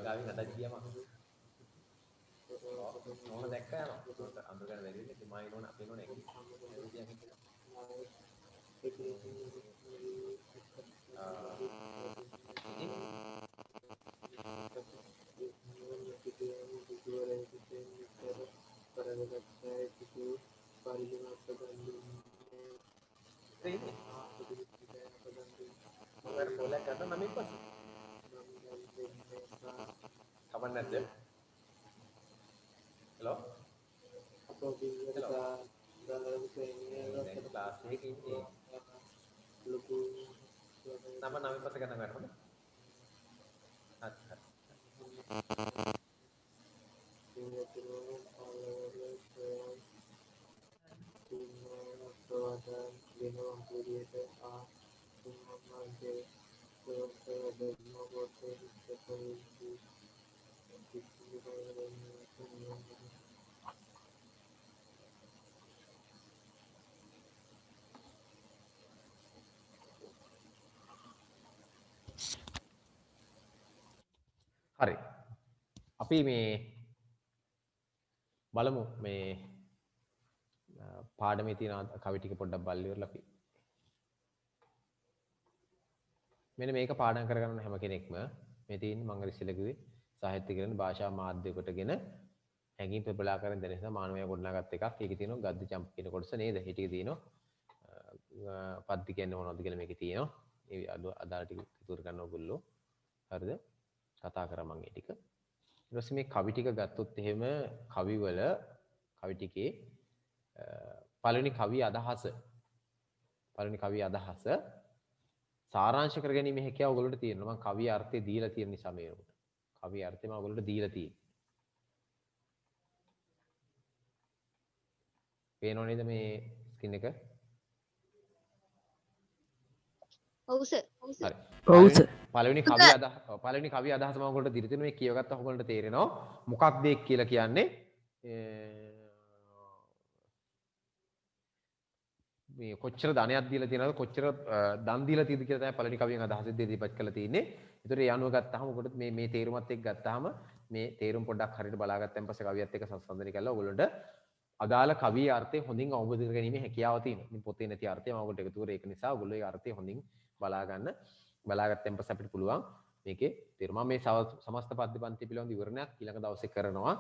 ගාවින් අදක් ගියාම මොන දැක්කා යනවා අඳුරගෙන වැඩි වෙන්නේ තුමා ඉන්නෝන අපේ නෝන එක kapan aja? Halo? Halo? Kelas ini. Nama pas kata nggak apa? හරි. අපි මේ බලමු මේ පාඩමේ තියෙන කවි ටික පොඩ්ඩක් බලලා ඉවරලා අපි මෙන්න මේක පාඩම් කරගන්න හැම කෙනෙක්ම මේ තියෙන්නේ මම ඉස්සෙල්ලා කිව්වේ සාහිත්‍ය කියන භාෂා මාධ්‍ය කොටගෙන හැඟීම් ප්‍රබලා කරන දැන නිසා මානවය ගොඩනගත් එකක්. ඒකේ තියෙනවා ගද්ද චම්ප කියන කොටස නේද? ඒ ටික තියෙනවා පද්‍ය කියන්නේ මොනවද කියලා මේකේ තියෙනවා. ඒ අදාළ ටික ඉතුරු ගන්න ඕගොල්ලෝ. හරිද? කතා කරා මම ඒ ටික. ඊට පස්සේ මේ කවි ටික ගත්තොත් එහෙම කවිවල කවි ටිකේ පළවෙනි කවිය අදහස සාරාංශ කර ගැනීම හැකියාව ඔයගොල්ලන්ට තියෙනවා. මම කවිය අර්ථය දීලා තියෙන නිසා මේ උඩ. කවිය අර්ථය මම ඔයගොල්ලන්ට දීලා තියෙන්නේ. පේනව නේද මේ ස්ක්‍රීන් එක? ඔව් සර්. හරි. ඔව් සර්. පළවෙනි කවිය අදහස මම ඔයගොල්ලන්ට දීලා තියෙනවා. මේ කියවගත්තා ඔයගොල්ලන්ට තේරෙනවා මොකක්ද ඒක කියලා කියන්නේ. මේ කොච්චර ධනයක් දීලා තියෙනවද කොච්චර දන් දීලා තියෙද කියලා තමයි පළවෙනි කවියෙන් අදහසෙත් ඉදිරිපත් කරලා තියෙන්නේ. ඒතර ඒ අනුව ගත්තාම ඔකට මේ තේරුමත් එක්ක ගත්තාම මේ තේරුම් පොඩ්ඩක් හරියට බලාගත්තන් පස්සේ කවියත් එක්ක සංසන්දනය කරලා ඔයගොල්ලන්ට අදාළ කවියේ අර්ථය හොඳින් අවබෝධ කර ගැනීමේ හැකියාව තියෙනවා. මේ පොතේ නැති අර්ථය මම ඔයගොල්ලන්ට එකතු කරේ ඒක නිසා ඔයගොල්ලෝ ඒ අර්ථය හොඳින් බලාගත්තන් පස්සේ අපිට පුළුවන් මේකේ තේරුම මේ සමස්ත පද්‍ය පන්ති පිළිබඳ විවරණයක් ඊළඟ දවසේ කරනවා.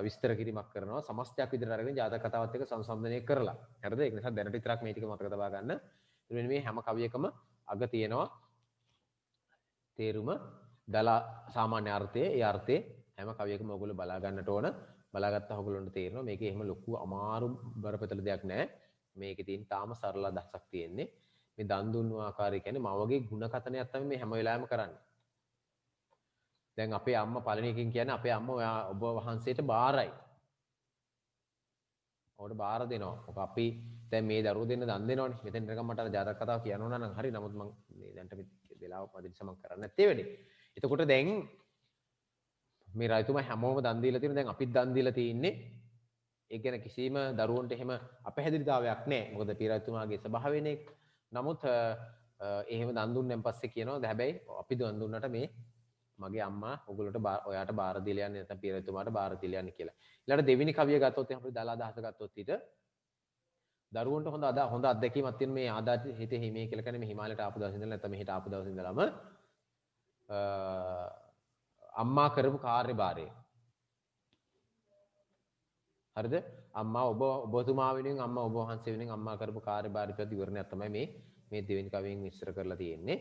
විස්තර කිරීමක් කරනවා සමස්තයක් විදිහට අරගෙන ජාතක කතාවත් එක්ක සංසන්දනය කරලා. හරිද? ඒක නිසා දැනට විතරක් මේ ටික මතක තබා ගන්න. මෙන්න මේ හැම කවියකම අග තියෙනවා තේරුම දලා සාමාන්‍ය අර්ථය. ඒ අර්ථේ හැම කවියකම ඔයගොල්ලෝ බලා ගන්නට ඕන. බලාගත්තා ඔයගොල්ලන්ට තේරෙනවා මේකේ එහෙම ලොකු අමාරු බරපතල දෙයක් නැහැ. මේකේ තියෙන තාම සරල අදහසක් තියෙන්නේ. මේ දන් දුන්නු ආකාරය කියන්නේ මවගේ ಗುಣ කතනයක් තමයි මේ හැම වෙලාවෙම කරන්නේ. දැන් අපේ අම්මා පළවෙනි එකකින් කියන්නේ අපේ අම්මා ඔයා ඔබ වහන්සේට බාරයි. ඔබට බාර දෙනවා. ඔක අපි දැන් මේ දරුවෝ දෙන්න දන් දෙනවනේ. මෙතෙන් නිකන් මට අර ජාතක කතාව කියනවා නම් හරි. නමුත් මම මේ දැන්ට මේ වෙලාව පදින් සමන් කරන්නේ නැත්තේ වෙන්නේ. එතකොට දැන් මේ රජතුමා හැමෝම දන් දීලා තියෙනවා. දැන් අපිත් දන් දීලා තියෙන්නේ. ඒක ගැන කිසිම දරුවන්ට එහෙම අපහැදිලිතාවයක් නැහැ. මොකද පී රජතුමාගේ ස්වභාවයනේ. නමුත් එහෙම දන් දුන්නෙන් පස්සේ කියනවා හැබැයි අපි දන් දුන්නට මේ මගේ අම්මා ඔයගොල්ලන්ට ඔයාට බාර දීලා යන්නේ නැත්නම් පී රජතුමාට බාර දීලා යන්නේ කියලා. ඊළඟට දෙවෙනි කවිය ගත්තොත් එහෙනම් අපිට දලා අදහස ගත්තොත් ඊට දරුවන්ට හොඳ අත්දැකීමක් තියෙන මේ ආදාත හිතේ හිමේ කියලා කියන්නේ මේ හිමාලයට ආපු දවස් ඉඳලා නැත්නම් මෙහෙට ආපු දවස් ඉඳලාම අම්මා කරපු කාර්යභාරය. හරිද? අම්මා ඔබතුමා වෙනුවෙන් අම්මා ඔබ වහන්සේ වෙනුවෙන් අම්මා කරපු කාර්යභාරය පිළිබඳ විවරණයක් තමයි මේ දෙවෙනි කවියෙන් විස්තර කරලා තියෙන්නේ.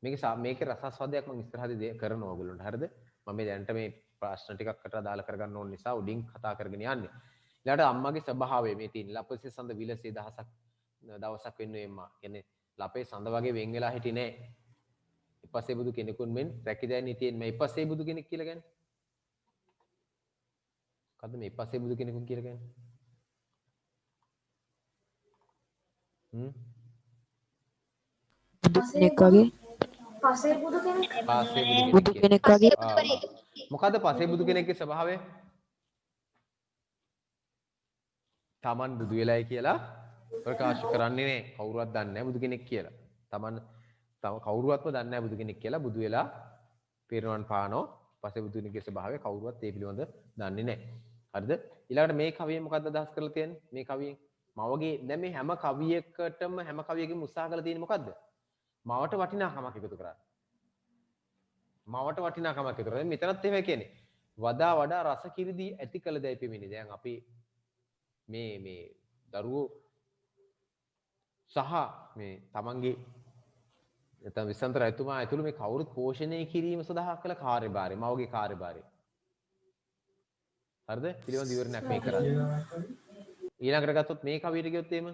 මේකේ රසාස්වාදයක් මම ඉස්සරහදී කරනවා ඔයගොල්ලන්ට. හරිද? මම මේ දැනට මේ ප්‍රශ්න ටිකකට අදාළ කරගන්න ඕන නිසා උඩින් කතා කරගෙන යන්නේ. ඊළඟට අම්මාගේ ස්වභාවය මේ තියෙන ලපසේ සඳ විලසේ දවසක් වෙන්නේ එම්මා. කියන්නේ ලපේ සඳ වගේ වෙන් වෙලා හිටියේ නෑ. ඉපස්සේ බුදු කෙනෙකුන් මෙන් රැකිදැයි නිතියෙන් මේ ඉපස්සේ බුදු කෙනෙක් කියලා කියන්නේ. මොකද්ද මේ ඉපස්සේ බුදු කෙනෙකුන් කියලා කියන්නේ? කෙනෙක් වගේ පසේ බුදු කෙනෙක් බුදු කෙනෙක් වගේ මොකද්ද පසේ බුදු කෙනෙක්ගේ ස්වභාවය? Taman බුදු වෙලයි කියලා ප්‍රකාශ කරන්නේ නැහැ. කවුරුවත් දන්නේ නැහැ බුදු කෙනෙක් කියලා. Taman කවුරුවත්ම දන්නේ නැහැ බුදු කෙනෙක් කියලා. බුදු වෙලා පිරිනවන් පානෝ පසේ බුදු කෙනෙක්ගේ ස්වභාවය කවුරුවත් ඒ පිළිබඳ දන්නේ නැහැ. හරිද? ඊළඟට මේ කවියෙන් මොකද්ද අදහස් කරලා තියෙන්නේ? මේ කවියෙන් මවගේ දැන් මේ හැම කවියකටම හැම කවියකින්ම උත්සාහ කරලා තියෙන්නේ මොකද්ද? මවට වටිනාකමක් එකතු කරන්න. මවට වටිනාකමක් එකතු කරලා මෙතනත් එහෙමයි කියන්නේ. වඩා වඩා රස කිරිදී ඇති කළ දැයි පෙමිනි. දැන් අපි මේ දරුවෝ සහ මේ තමන්ගේ නැත්නම් විසන්ත රජතුමා ඇතුළු මේ කවුරුත් පෝෂණය කිරීම සඳහා කළ කාර්යභාරය මවගේ කාර්යභාරය. හරිද? පිළිවෙල විවරණයක් මේ කරන්නේ. ඊළඟට ගත්තොත් මේ කවියට ගියොත් එහෙම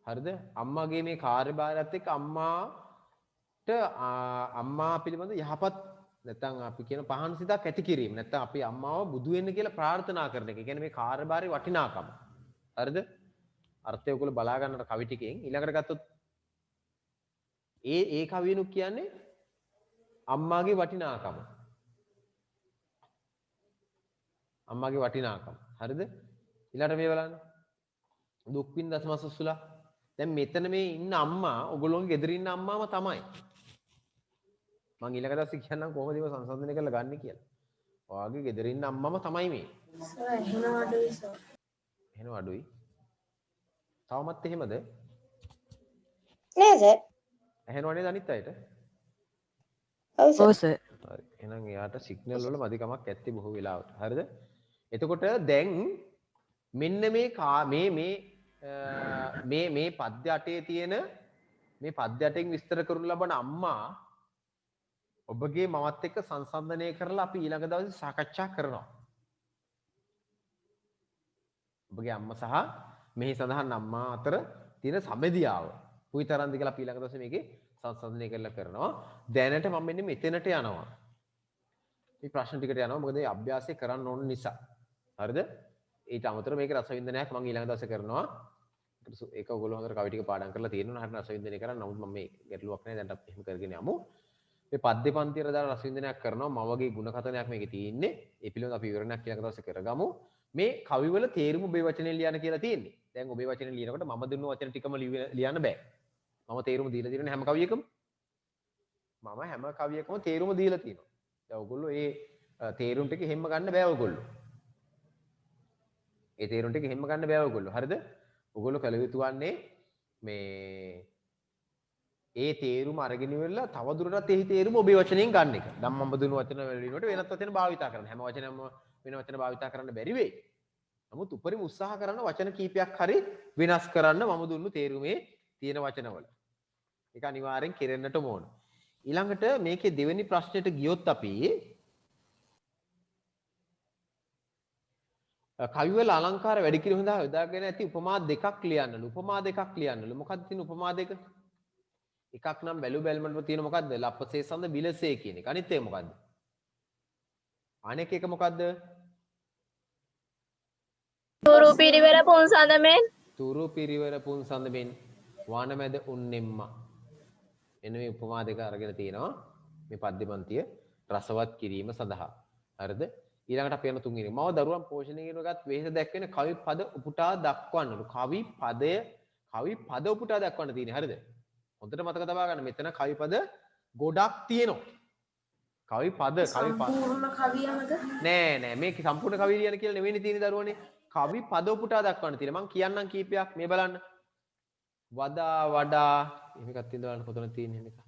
හරිද? අම්මාගේ මේ කාර්යභාරයත් එක්ක අම්මා පිළිබඳ යහපත් නැත්නම් අපි කියන පහන් සිතක් ඇති කිරීම. නැත්නම් අපි අම්මාව බුදු වෙන්න කියලා ප්‍රාර්ථනා කරන එක. ඒ කියන්නේ මේ කාර්යභාරයේ වටිනාකම. හරිද? අර්ථය ඔයගොල්ලෝ බලා ගන්නට කවි ටිකෙන් ඊළඟට ගත්තොත් ඒ කවියනුත් කියන්නේ අම්මාගේ වටිනාකම. අම්මාගේ වටිනාකම. හරිද? ඊළඟට මේ බලන්න. දුක් විඳ දසමසසුලා. දැන් මෙතන මේ ඉන්න අම්මා ඔයගොල්ලෝගේ ගෙදර ඉන්න අම්මාම තමයි. මම ඊළඟ දවසේ කියන්නම් කොහොමද මේව සංසන්දනය කරලා ගන්න කියලා. ඔයාගේ ගෙදර ඉන්න අම්මම තමයි මේ. එහෙනම් අඩුයි. තවමත් එහෙමද? නෑ සර්. එහෙනව නේද අනිත් අයට? ඔව් සර්. හරි. එහෙනම් එයාට සිග්නල් වල මදිකමක් ඇත්තේ බොහෝ වෙලාවට. හරිද? එතකොට දැන් මෙන්න මේ පද්‍ය අටේ තියෙන මේ පද්‍යයෙන් විස්තර කරනු ලබන අම්මා ඔබගේ මවත් එක්ක සංසන්දනය කරලා අපි ඊළඟ දවසේ සාකච්ඡා කරනවා. ඔබගේ අම්මා සහ මෙහි සඳහන් අම්මා අතර තියෙන සබැදියාව කොයිතරම්ද කියලා අපි ඊළඟ දවසේ මේකේ සංසන්දනය කරනවා. දැනට මම මෙන්න මෙතනට යනවා. මේ ප්‍රශ්න ටිකට යනවා මොකද මේ අභ්‍යාසය කරන්න ඕන නිසා. හරිද? ඊට අමතරව මේක රසවින්දනයක් මම ඊළඟ දවසේ කරනවා. ඒක ඔයගොල්ලෝ හොඳට කවි ටික පාඩම් කරලා තියෙනවා. හරියට රසවින්දනය කරන්න. නමුත් මම මේ ගැටලුවක් නැහැ. දැන් අපි එහෙම කරගෙන යමු. මේ පද්‍ය පන්තියට දාලා රසවින්දනයක් කරනවා. මම වගේ ಗುಣ කතනයක් මේකේ තියෙන්නේ. ඒ පිළිබඳව අපි විවරණයක් ඊළඟ දවසේ කරගමු. මේ කවිවල තේරුම ඔබේ වචනෙන් ලියන්න කියලා තියෙන්නේ. දැන් ඔබේ වචනෙන් ලියනකොට මම දුන්නු වචන ටිකම ලියන්න බෑ. මම තේරුම දීලා තියෙන හැම කවියකම මම හැම කවියකම තේරුම දීලා තියෙනවා. දැන් ඔයගොල්ලෝ ඒ තේරුම් ටික හැම ගන්න බෑ ඔයගොල්ලෝ. ඒ තේරුම් ටික හැම ගන්න බෑ ඔයගොල්ලෝ. හරිද? ඔයගොල්ලෝ කල යුතු වන්නේ මේ ඒ තේරුම අරගෙන ඉවරලා තව දුරටත් ඒ තේරුම ඔබේ වචනෙන් ගන්න එක. දැන් මම දුන්නු වචන වලිනකොට වෙනත් වචන භාවිතා කරන්න. හැම වචනයක්ම වෙන වචන භාවිතා කරන්න බැරි වෙයි. නමුත් උපරිම උත්සාහ කරන වචන කීපයක් හරි වෙනස් කරන්න මම දුන්නු තේරුමේ තියෙන වචනවල. ඒක අනිවාර්යෙන් කෙරෙන්නට ඕන. ඊළඟට මේකේ දෙවෙනි ප්‍රශ්නෙට ගියොත් අපි කවිවල අලංකාර වැඩි කිරීම සඳහා යොදාගෙන ඇති උපමා දෙකක් ලියන්නලු. උපමා දෙකක් ලියන්නලු. මොකක්ද තියෙන උපමා දෙක? එකක් නම් බැලු බැලමට තියෙන මොකද්ද? ලප්පසේ සඳ විලසේ කියන එක. අනිත් එක මොකද්ද? අනෙක් එක මොකද්ද? තුරු පිරිවර පුන් සඳ මෙන් තුරු පිරිවර පුන් සඳ මෙන් වනමැද උන්නෙම්ම. එන්න මේ උපමා දෙක අරගෙන තියෙනවා මේ පද්‍යපන්තිය රසවත් කිරීම සඳහා. හරිද? ඊළඟට අපි යන තුන්වෙනි. මව දරුවන් පෝෂණය කරනගත් වෙහෙස දැක්වෙන කවි පද උපුටා දක්වන්නලු. කවි පද උපුටා දක්වන්න තියෙන්නේ. හරිද? හොඳට මතක තබා ගන්න. මෙතන කවි පද ගොඩක් තියෙනවා. කවි පද සම්පූර්ණ කවියමද? නෑ මේක සම්පූර්ණ කවිය ලියන කියලා නෙවෙයි තියෙන්නේ දරුවනේ. කවි පද උපුටා දක්වන්න තියෙනවා. මම කියන්නම් කීපයක් මේ බලන්න. වඩා වඩා මේකත් තියෙන බලන්න කොතන තියෙන්නේ මේක.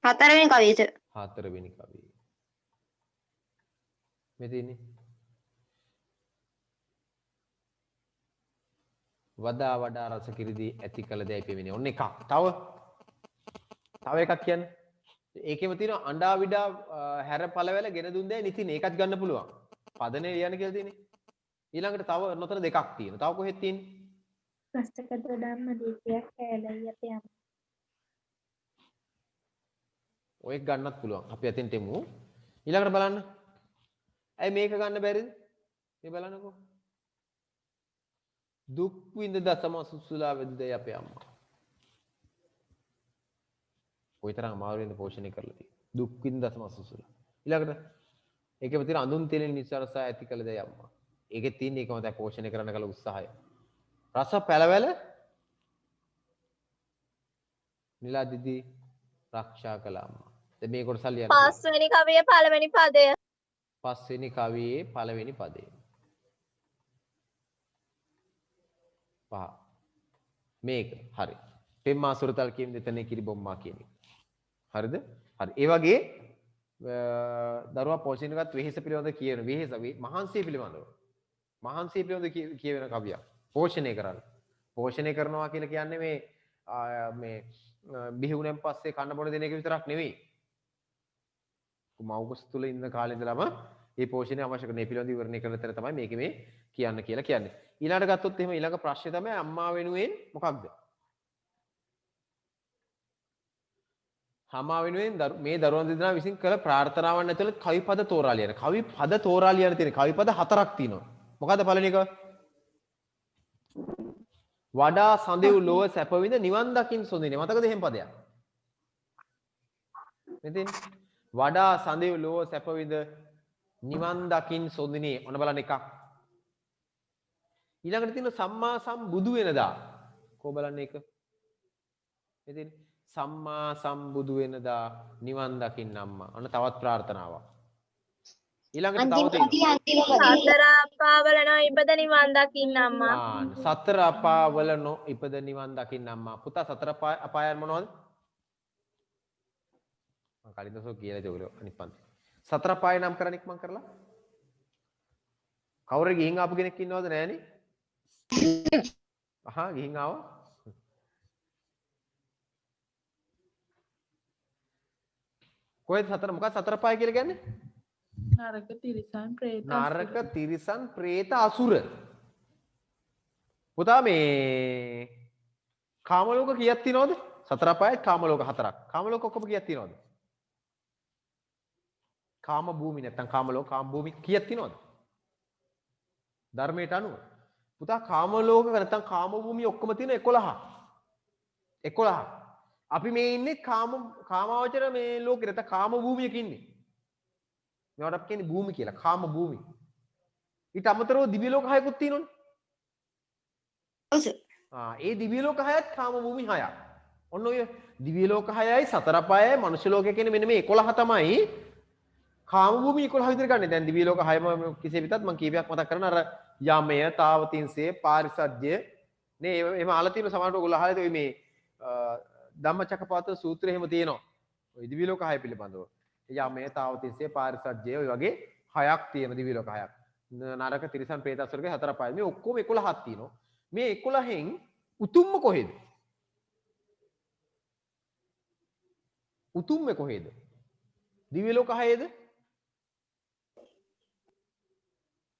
හතරවෙනි කවියට. හතරවෙනි කවිය. මේ තියෙන්නේ වඩා වඩා රස කිරිදී ඇති කළ දැයි පෙමිනේ. ඔන්න එකක්. තව එකක් කියන්න. ඒකෙම තියෙනවා අඬා විඩා හැර පළවැල ගෙන දුන් දැයි නිතිනේ. ඒකත් ගන්න පුළුවන්. පදනේ ලියන්න කියලා තියෙන්නේ. ඊළඟට තව නොතර දෙකක් තියෙනවා. තව කොහෙද තියෙන්නේ? රසක දොඩම්ම දීපයක් කැලයි අපේ අම්මා. ඔය එක ගන්නත් පුළුවන්. අපි අතෙන්ට එමු. ඊළඟට බලන්න. ඇයි මේක ගන්න බැරිද? මේ බලන්නකෝ. දුක් විඳ දසම සුසුලා වෙද්දයි අපේ අම්මා. කොයිතරම් අමාරුවෙන්ද පෝෂණය කරලා තියෙන්නේ. දුක් විඳ දසම සුසුලා. ඊළඟට ඒකෙම තියෙන අඳුන් තෙලෙන නිසරසා ඇති කළ දෙය අම්මා. ඒකේ තියෙන එකම තමයි පෝෂණය කරන්න කල උත්සාහය. රස පැලවැල නිලාදිදී ආරක්ෂා කළ අම්මා. දැන් මේ කොටස ලියන්න. පස්වෙනි කවියේ පළවෙනි පදය. පස්වෙනි කවියේ පළවෙනි පදය. පහ. මේක හරි. පෙම්මා සුරතල් කියන දෙතනේ කිරි බොම්මා කියන එක. හරිද? හරි. ඒ වගේ දරුවා පෝෂණයගත් වෙහෙස පිළිබඳ කියන වෙහෙස මහන්සිය පිළිබඳව. මහන්සිය පිළිබඳ කියවෙන කවියක්. පෝෂණය කරන්න. පෝෂණය කරනවා කියලා කියන්නේ මේ බිහිවුණෙන් පස්සේ කන්න බොන දෙන එක විතරක් නෙවෙයි. මව්කුස තුල ඉන්න කාලේ ඉඳලම මේ පෝෂණය අවශ්‍ය කරන මේ පිළිබඳ විවරණය කරන තැන තමයි මේක මේ කියන්න කියලා කියන්නේ. ඊළඟට ගත්තොත් එහෙම ඊළඟ ප්‍රශ්නේ තමයි අම්මා වෙනුවෙන් මොකක්ද? අම්මා වෙනුවෙන් මේ දරුවන් දෙදෙනා විසින් කළ ප්‍රාර්ථනාවන් ඇතුළත කවි පද තෝරා ලියන. කවි පද තෝරා ලියන තියෙන කවි පද 4ක් තියෙනවා. මොකද්ද පළවෙනි එක? වඩා සඳෙව් ලොව සැප විඳ නිවන් දකින් සොඳිනේ. මතකද එහෙම පදයක්? මෙතෙන් වඩා සඳෙව් ලොව සැප විඳ නිවන් දකින් සොඳිනේ. ඔන්න බලන්න එකක්. ඊළඟට තියෙන සම්මා සම්බුදු වෙනදා. කො බලන්න එක. මෙතෙන් සම්මා සම්බුදු වෙනදා නිවන් දකින්න අම්මා. ඔන්න තවත් ප්‍රාර්ථනාවක්. ඊළඟට තව සතර අපාවල නොඉපද නිවන් දකින්න අම්මා. සතර අපාවල නොඉපද නිවන් දකින්න අම්මා. පුතා සතර අපායන් මොනවද? මම කලින් දවසෝ කියලා ඒගොල්ලෝ අනිත් පන්ති. සතර පාය නම් කරන්න ඉක්මන් කරලා. කවුරු ගිහින් ආපු කෙනෙක් ඉන්නවද නෑනේ? අහා ගිහින් ආවා. කොහෙද සතර මොකක්ද සතර පාය කියලා කියන්නේ? නරක තිරිසන් ප්‍රේත නරක තිරිසන් ප්‍රේත අසුර. පුතා මේ කාම ලෝක කීයක් තියෙනවද? සතර පායයි කාම ලෝක හතරක්. කාම ලෝක ඔක්කොම කීයක් තියෙනවද? කාම භූමි නැත්තම් කාම ලෝක කාම භූමි කීයක් තියෙනවද? ධර්මයට අනුව. පුතා කාම ලෝක නැත්තම් කාම භූමි ඔක්කොම තියෙන 11. 11. අපි මේ ඉන්නේ කාමාවචර මේ ලෝකෙ නැත්තම් කාම භූමියක ඉන්නේ. මේවට අපි කියන්නේ භූමි කියලා. කාම භූමි. ඊට අමතරව දිව්‍ය ලෝක 6කුත් තියෙනවනේ. ඒ දිව්‍ය ලෝක 6ත් කාම භූමි 6ක්. ඔන්න ඔය දිව්‍ය ලෝක 6යි සතර පායයි මනුෂ්‍ය ලෝකය කියන්නේ මෙන්න මේ 11 තමයි කාම භූමි 11 විතර ගන්න. දැන් දිව්‍ය ලෝක 6ම කිසිේ විතත් මම කීපයක් මතක් කරන අර යමය, තාවතින්සේ, පාරිසජ්‍ය නේ එහෙම අහලා තියෙන සමහරට ඔයගොල්ලෝ අහලා තියෙයි මේ ධම්මචක්කපවත්තන සූත්‍රය එහෙම තියෙනවා. ඔය දිව්‍ය ලෝක 6 පිළිබඳව. යමය, තාවතින්සේ, පාරිසජ්‍ය ඔය වගේ 6ක් තියෙන දිව්‍ය ලෝක 6ක්. නරක තිරිසන් ප්‍රේත අසුරගේ 4 පාය. මේ ඔක්කොම 11ක් තියෙනවා. මේ 11න් උතුම්ම කොහෙද? උතුම්ම කොහෙද? දිව්‍ය ලෝක 6ද?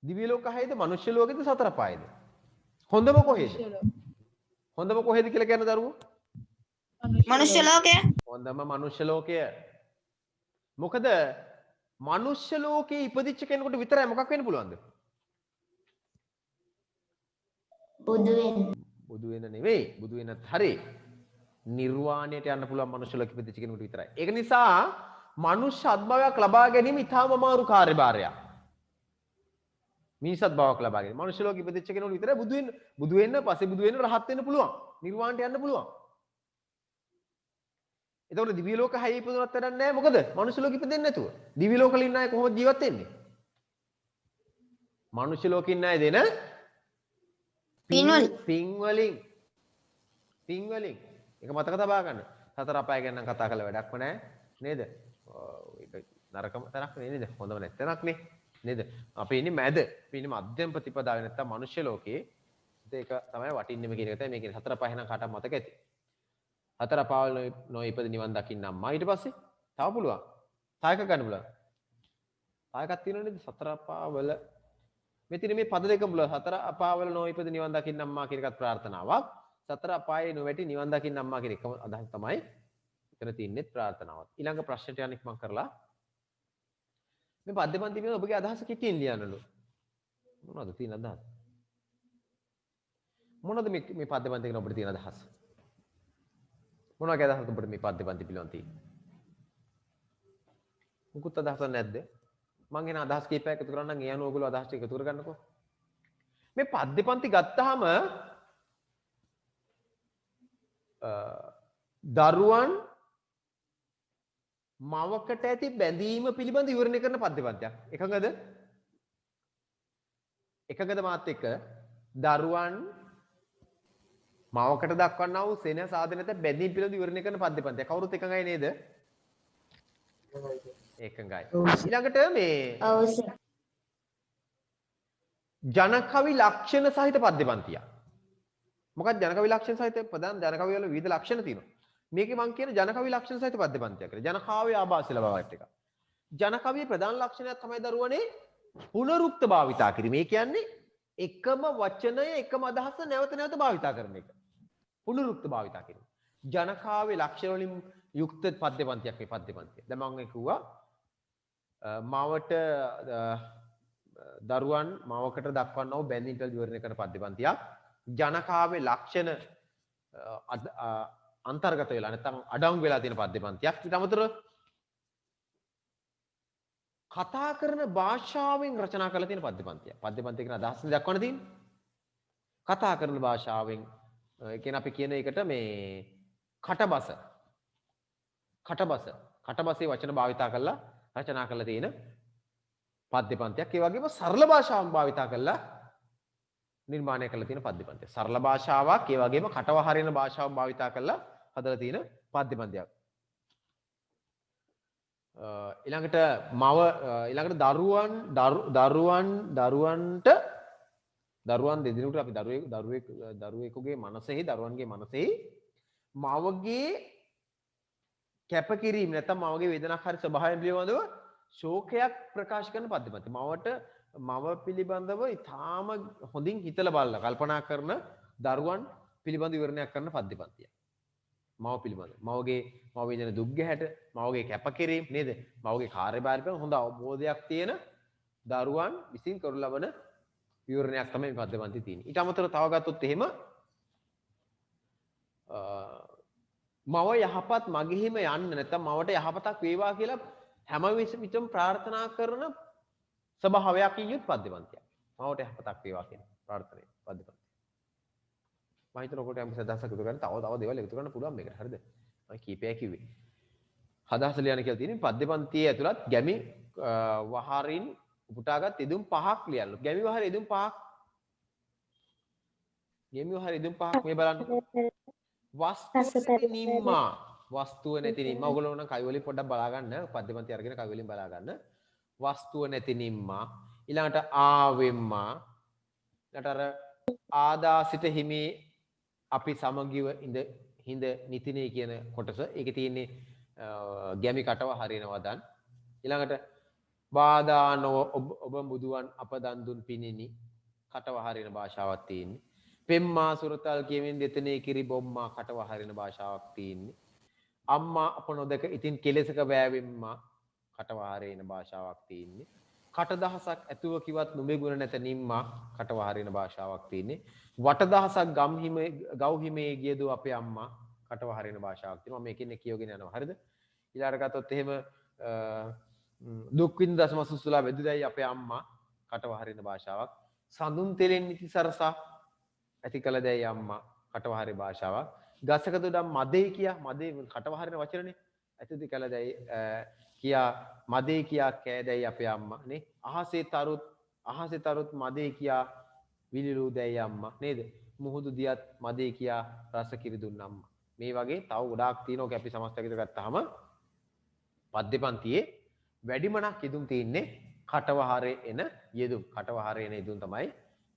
දිව්‍ය ලෝක 6ද මනුෂ්‍ය ලෝකෙද සතර පායද? හොඳම කොහෙද? හොඳම කොහෙද කියලා කියන දරුවෝ? මනුෂ්‍ය ලෝකය. හොඳම මනුෂ්‍ය ලෝකය. මොකද මනුෂ්‍ය ලෝකේ ඉපදිච්ච කෙනෙකුට විතරයි මොකක් වෙන්න පුළුවන්ද? බුදු වෙන්න. බුදු වෙන නෙවෙයි. බුදු වෙනත් හරි. නිර්වාණයට යන්න පුළුවන් මනුෂ්‍ය ලෝකෙ ඉපදිච්ච කෙනෙකුට විතරයි. ඒක නිසා මනුෂ්‍ය අත්භවයක් ලබා ගැනීම ඉතාම අමාරු කාර්යභාරයක්. මිනිසත් භාවයක් ලබා ගැනීම. මනුෂ්‍ය ලෝකෙ ඉපදිච්ච කෙනෙකුට විතරයි බුදු වෙන්න, පස්සේ බුදු වෙන්න, රහත් වෙන්න පුළුවන්. නිර්වාණයට යන්න පුළුවන්. එතකොට දිව්‍ය ලෝක 6 ඉපදුනත් වැඩක් නැහැ. මොකද මනුෂ්‍ය ලෝකෙ ඉපදෙන්නේ නැතුව. දිව්‍ය ලෝක වල ඉන්න අය කොහොමද ජීවත් වෙන්නේ? මනුෂ්‍ය ලෝකෙ ඉන්න අය දෙන පින් වලින්. ඒක මතක තබා ගන්න. සතර අපාය ගැන නම් කතා කරලා වැඩක්ම නැහැ නේද? ඒක නරකම තැනක් නේද? හොඳම නැත්තනක් නේ. නේද? අපි ඉන්නේ මැද. අපි ඉන්නේ මධ්‍යම ප්‍රතිපදාවේ නැත්තම් මනුෂ්‍ය ලෝකේ. ඒක තමයි වටින්නේම කියන එක තමයි මේ කියන්නේ. සතර පහ නම් කාටවත් මතක ඇති. හතර පාවල නොඉපද නිවන් දකින්න අම්මා. ඊට පස්සේ තව පුළුවන්. තායක ගන්න පුළුවන්. තායකක් තියෙනව නේද? සතර පාවල මෙතින මේ පද දෙකම පුළුවන්. සතර අපාවල නොඉපද නිවන් දකින්න අම්මා කියන එකත් ප්‍රාර්ථනාවක්. සතර අපායේ නොවැටි නිවන් දකින්න අම්මා කියන එකම අදහස තමයි එතන තියෙන්නේ ප්‍රාර්ථනාවක්. ඊළඟ ප්‍රශ්නට යන්න ඉක්මන් කරලා මේ පද්‍යපන්ති මේ ඔබගේ අදහස කිටියෙන් ලියන්නලු. මොනවද තියෙන අදහස? මොනවද මේ පද්‍යපන්ති ගැන ඔබට තියෙන අදහස? මොනවගේ අදහසද ඔබට මේ පද්‍යපන්ති පිළිබඳව තියෙන්නේ? මුකුත් අදහසක් නැද්ද? මං එන අදහස් කීපයක් එකතු කරන්නම් ඒ අනුව ඔයගොල්ලෝ අදහස් ටික එකතු කරගන්නකෝ. මේ පද්‍යපන්ති ගත්තාම දරුවන් මවකට ඇති බැඳීම පිළිබඳ විවරණය කරන පද්‍යපන්තියක්. එකඟද? එකඟද මාත් එක්ක? දරුවන් මවකට දක්වන්නා වූ සෙනෙහ සාධනත බැඳීම් පිළිබඳ විවරණය කරන පද්‍යපන්තියක්. කවුරුත් එකඟයි නේද? එකඟයි. ඊළඟට මේ ජනකවි ලක්ෂණ සහිත පද්‍යපන්තියක්. මොකක්ද ජනකවි ලක්ෂණ සහිත ප්‍රධාන ජනකවි වල විවිධ ලක්ෂණ තියෙනවා. මේකේ මම කියන ජනකවි ලක්ෂණ සහිත පද්‍යපන්තියක් කියලා. ජනකාව්‍ය ආభాසය ලබාගත් එක. ජනකවියේ ප්‍රධාන ලක්ෂණයක් තමයි දරුවනේ පුනරුක්ත භාවිතා කිරීම. ඒ කියන්නේ එකම වචනය එකම අදහස නැවත නැවත භාවිතා කරන එක. පුනරුක්ත භාවිතා කිරීම. ජනකාව්‍ය ලක්ෂණ වලින් යුක්ත පද්‍යපන්තියක් මේ පද්‍යපන්තිය. දැන් මම කිව්වා මවට දරුවන් මවකට දක්වන්නා වූ බැඳීම් පිළිබඳ විවරණය කරන පද්‍යපන්තියක්. ජනකාවේ ලක්ෂණ අන්තර්ගත වෙලා නැත්නම් අඩංගු වෙලා තියෙන පද්‍යපන්තියක්. ඊට අමතරව කතා කරන භාෂාවෙන් රචනා කරලා තියෙන පද්‍යපන්තියක්. පද්‍යපන්තිය කියන අදහස දක්වන්න තියෙන්නේ. කතා කරන භාෂාවෙන් ඒ කියන්නේ අපි කියන එකට මේ කටබසේ වචන භාවිතා කරලා රචනා කරලා තියෙන පද්‍යපන්තියක්. ඒ වගේම සරල භාෂාවන් භාවිතා කරලා නිර්මාණය කරලා තියෙන පද්‍යපන්තිය. සරල භාෂාවක් ඒ වගේම කටවහරින භාෂාවක් භාවිතා කරලා හදලා තියෙන පද්‍යපන්තියක්. ඊළඟට මව ඊළඟට දරුවන් දෙදෙනෙකුට අපි දරුවෙකුගේ මනසෙහි දරුවන්ගේ මනසෙහි මවගේ කැපකිරීම නැත්නම් මවගේ වේදනාකාරී ස්වභාවය පිළිබඳව ශෝකයක් ප්‍රකාශ කරන පද්‍යපන්ති. මව පිළිබඳව ඊටාම හොඳින් හිතලා බලලා කල්පනා කරන දරුවන් පිළිබඳ විවරණයක් කරන පද්‍යපන්තිය. මව පිළිබඳ. මවගේ මව විඳින දුක් ගැහැට, මවගේ කැපකිරීම නේද? මවගේ කාර්යභාරය පිළිබඳ හොඳ අවබෝධයක් තියෙන දරුවන් විසින් කරු ලබන විවරණයක් තමයි මේ පද්‍යපන්ති තියෙන්නේ. ඊට අමතරව තව ගත්තොත් එහෙම මව යහපත් මගෙහිම යන්න නැත්නම් මවට යහපතක් වේවා කියලා හැම විටම ප්‍රාර්ථනා කරන ස්වභාවයක් ඉයුත් පද්‍යපන්තියක්. මවට යහපතක් වේවා කියන ප්‍රාර්ථනාව පද්‍යපන්තිය. මම හිතන කොට අපි සදහසක් එකතු කරන්න තව දේවල් එකතු කරන්න පුළුවන් මේකට. හරිද? මම කීපයක් කිව්වේ. හදහස ලියන්න කියලා තියෙන්නේ පද්‍යපන්තියේ ඇතුළත් ගැමි වහරින් උපුටාගත් යෙදුම් 5ක් ලියන්න. ගැමි වහර යෙදුම් 5ක්. ගැමි වහර යෙදුම් 5ක් මේ බලන්න. වස්තුව නැති නිම්මා ඔයගොල්ලෝ නම් කයි වලින් පොඩ්ඩක් බලා ගන්න පද්‍යපන්ති අරගෙන කයි වලින් බලා ගන්න වස්තුව නැති නිම්මා ඊළඟට ආවෙම්මා ඊළඟට අර ආදාසිත හිමි අපි සමගිව හිඳ නිතිනේ කියන කොටස ඒකේ තියෙන්නේ ගැමි කටව හරින වදන් ඊළඟට බාදානෝ ඔබ මුදුවන් අප දන් දුන් පිනිනි කටව හරින භාෂාවක් තියෙන්නේ පෙම්මා සුරතල් කියමින් දෙතනේ කිරි බොම්මා කටව හරින භාෂාවක් තියෙන්නේ අම්මා අප නොදක ඉතින් කෙලෙසක බෑවෙම්මා කටව හරින භාෂාවක් තියෙන්නේ කටදහසක් ඇතුව කිවත් නුඹේ ගුණ නැත නිම්මා කටව හරින භාෂාවක් තියෙන්නේ වටදහසක් ගව් හිමේ ගියදු අපේ අම්මා කටව හරින භාෂාවක් තියෙනවා මම මේකෙන් කියවගෙන යනවා හරිද ඊළඟට ගත්තොත් එහෙම දුක් විඳ දසමසුසුලා වෙදුදයි අපේ අම්මා කටව හරින භාෂාවක් සඳුන් තෙලෙන් නිති සරසා ඇති කළ දැයි අම්මා කටව හරින භාෂාවක් ගසක දොඩම් මදේ කියා මදේ කටව හරින වචනනේ ඇතිදි කළ දැයි කියා මදේ කියා කෑ දැයි අපේ අම්මා නේ අහසේ තරුත් මදේ කියා විලිලු දැයි අම්මා නේද මුහුදු දියත් මදේ කියා රස කිරි දුන්න අම්මා මේ වගේ තව ගොඩාක් තියෙනවා අපි සමස්තයකට ගත්තාම පද්‍යපන්තියේ වැඩිමනක් යෙදුම් තියෙන්නේ කටවහරේ එන යෙදුම් කටවහරේ එන යෙදුම් තමයි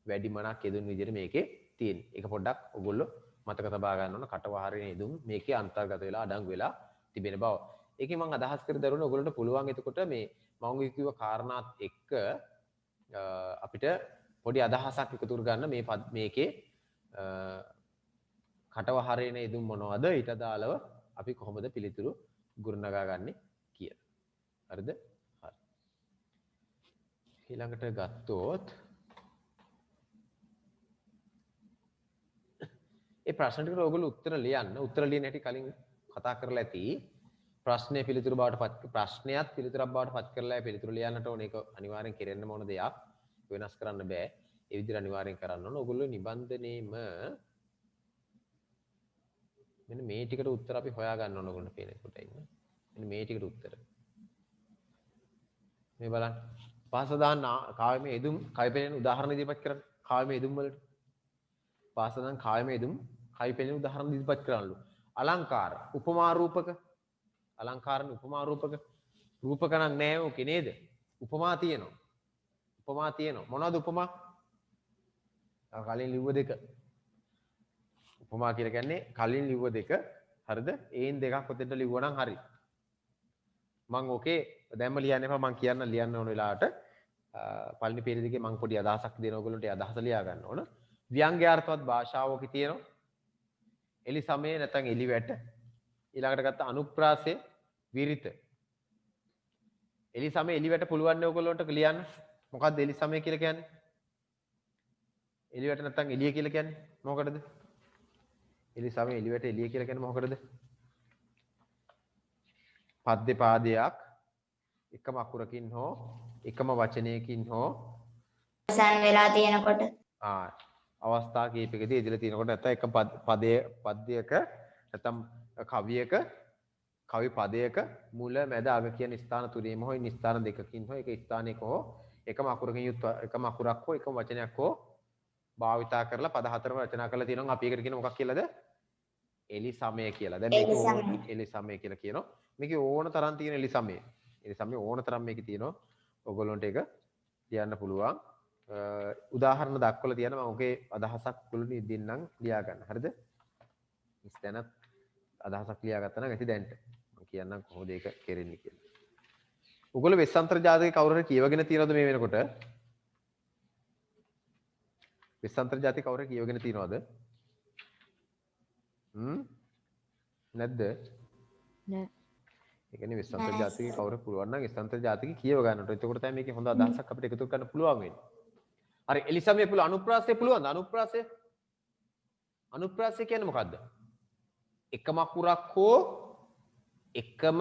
වැඩිමනක් යෙදුම් විදිහට මේකේ තියෙන්නේ ඒක පොඩ්ඩක් ඔයගොල්ලෝ මතක තබා ගන්න ඕන කටවහරේ යෙදුම් මේකේ අන්තර්ගත වෙලා අඩංගු වෙලා තිබෙන බව ඒකේ මම අදහස් කර දරුණු ඔයගොල්ලන්ට පුළුවන් එතකොට මේ මම කිව්ව කාරණාත් එක්ක අපිට පොඩි අදහසක් එකතු කරගන්න මේකේ කටවහරේන යෙදුම් මොනවද ඊට අදාළව අපි කොහොමද පිළිතුරු ගොඩනගා ගන්නෙ කියලා. හරිද? හරි. ඊළඟට ගත්තොත් ඒ ප්‍රශ්න ටිකට ඔයගොල්ලෝ උත්තර ලියන්න. උත්තර ලියන්න හැටි කලින් කතා කරලා ඇති. ප්‍රශ්නය පිළිතුරු බවට ප්‍රශ්නයත් පිළිතුරක් බවට පත් කරලා පිළිතුරු ලියන්නට ඕන ඒක අනිවාර්යෙන් කෙරෙන්න ඕන දෙයක්. වෙනස් කරන්න බෑ. ඒ විදිහට අනිවාර්යෙන් කරන්න ඕන. ඔයගොල්ලෝ නිබන්ධනයේම මෙන්න මේ ටිකට උත්තර අපි හොයා ගන්න ඕන ඔයගොල්ලෝ පේන කොට ඉන්න. මෙන්න මේ ටිකට උත්තර. මේ බලන්න. පාසදාන කාව්‍යමය යෙදුම් කවි පෙළෙන උදාහරණ ඉදිරිපත් කරන්න. කාව්‍යමය යෙදුම් වලට. පාසදාන කාව්‍යමය යෙදුම් කවි පෙළෙන උදාහරණ ඉදිරිපත් කරන්නලු. අලංකාර උපමා රූපක අලංකාරන උපමා රූපක රූපක නම් නෑ ඕකේ නේද? උපමා තියෙනවා. උපමා තියෙනවා. මොනවද උපමා? කලින් ලිව්ව දෙක. උපමා කියලා කියන්නේ කලින් ලිව්ව දෙක. හරිද? ඒන් දෙකක් ඔතෙන්ට ලිව්වනම් හරි. මම ඕකේ දැන්ම ලියන්න එපා මම ලියන්න ඕන වෙලාවට පළවෙනි පේජ් එකේ මම පොඩි අදහසක් දෙන ඕගොල්ලන්ට ඒ අදහස ලියා ගන්න ඕන. ව්‍යංග්‍යාර්ථවත් භාෂාවක තියෙනවා. එලි සමයේ නැත්නම් එලි වැට ඊළඟට ගත්ත අනුප්‍රාසය විරිත එලි සමයේ එලි වැට පුළුවන් නේ ඔයගොල්ලන්ට ලියන්න මොකක්ද එලි සමය කියලා කියන්නේ එලි වැට නැත්නම් එලිය කියලා කියන්නේ මොකටද එලි සමයේ එලි වැට එලිය කියලා කියන්නේ මොකටද පද්‍ය පාදයක් එකම අකුරකින් හෝ එකම වචනයකින් හෝ අවසන් වෙලා තියෙනකොට අවස්ථා කීපයකදී ඉදලා තියෙනකොට නැත්නම් එක පදයක නැත්නම් කවියක කවි පදයක මුල මැද අග කියන ස්ථාන තුනේම හෝ ස්ථාන දෙකකින් හෝ එක ස්ථානයක හෝ එකම අකුරකින් යුත් එකම අකුරක් හෝ එකම වචනයක් හෝ භාවිතා කරලා පද හතරම රචනා කරලා තියෙනවා අපි ඒකට කියන මොකක් කියලාද එලි සමය කියලා. දැන් මේක එලි සමය කියලා කියනවා. මේකේ ඕන තරම් තියෙන එලි සමය. ඒ නිසා මේ ඕන තරම් මේකේ තියෙනවා ඔයගොල්ලන්ට ඒක ලියන්න පුළුවන් උදාහරණ දක්වලා තියන මම ඔගේ අදහසක් පුළුවන් ඉදින්නම් ලියා ගන්න හරිද ඉස්තැනත් අදහසක් ලියා ගත්තා නම් ඇති දැන්ට මම කියන්නම් කොහොමද ඒක කෙරෙන්නේ කියලා ඔයගොල්ලෝ වෙස්සන්තර ජාතකේ කවුරු හරි කියවගෙන තියනවද මේ වෙනකොට වෙස්සන්තර ජාතකේ කවුරු හරි කියවගෙන තියනවද නැද්ද නෑ ඒ කියන්නේ වෙස්සන්තර ජාතකේ කවුරු පුළුවන් නම් වෙස්සන්තර ජාතකේ කියව ගන්නට එතකොට තමයි මේකේ හොඳ අදහසක් අපිට එකතු කරන්න පුළුවන් වෙන්නේ හරි එලිසමේ පුළුවන් අනුප්‍රාසය පුළුවන්ද අනුප්‍රාසය කියන්නේ මොකද්ද එකම අකුරක් හෝ එකම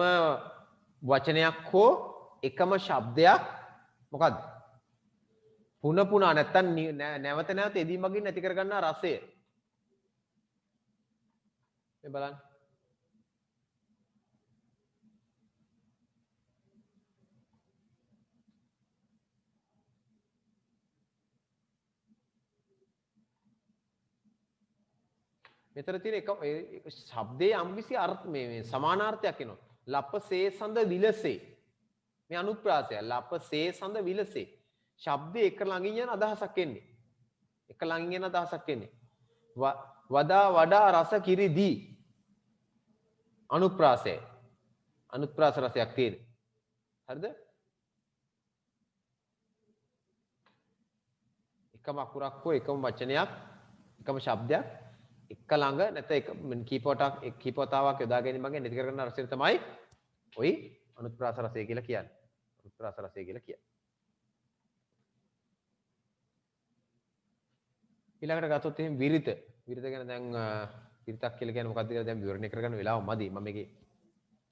වචනයක් හෝ එකම ශබ්දයක් මොකද්ද පුන පුනා නැත්තම් නැවත නැවත එදී මගින් නැති කර ගන්නා රසය මේ බලන්න මෙතන තියෙන එක ශබ්දයේ යම්කිසි අර්ථ මේ සමානාර්ථයක් එනවා. ලපසේ සඳ විලසේ. මේ අනුප්‍රාසය. ලපසේ සඳ විලසේ. ශබ්දේ එක ළඟින් යන අදහසක් එන්නේ. එක ළඟින් යන අදහසක් එන්නේ. වඩා වඩා රස කිරිදී. අනුප්‍රාසය. අනුප්‍රාස රසයක් තියෙන. හරිද? එකම අකුරක් හෝ එකම වචනයක් එකම ශබ්දයක් එක ළඟ නැත්නම් එක කීපවතාවක් යොදා ගැනීමෙන් නැති කරගන්න රසය තමයි ওই අනුප්‍රාස රසය කියලා කියන්නේ. අනුප්‍රාස රසය කියලා කියන්නේ. ඊළඟට ගත්තොත් එහෙනම් විරිත. විරිත ගැන දැන් විරිතක් කියලා කියන්නේ මොකක්ද කියලා දැන් විවරණය කරගන්න වෙලාව මදි. මම මේකේ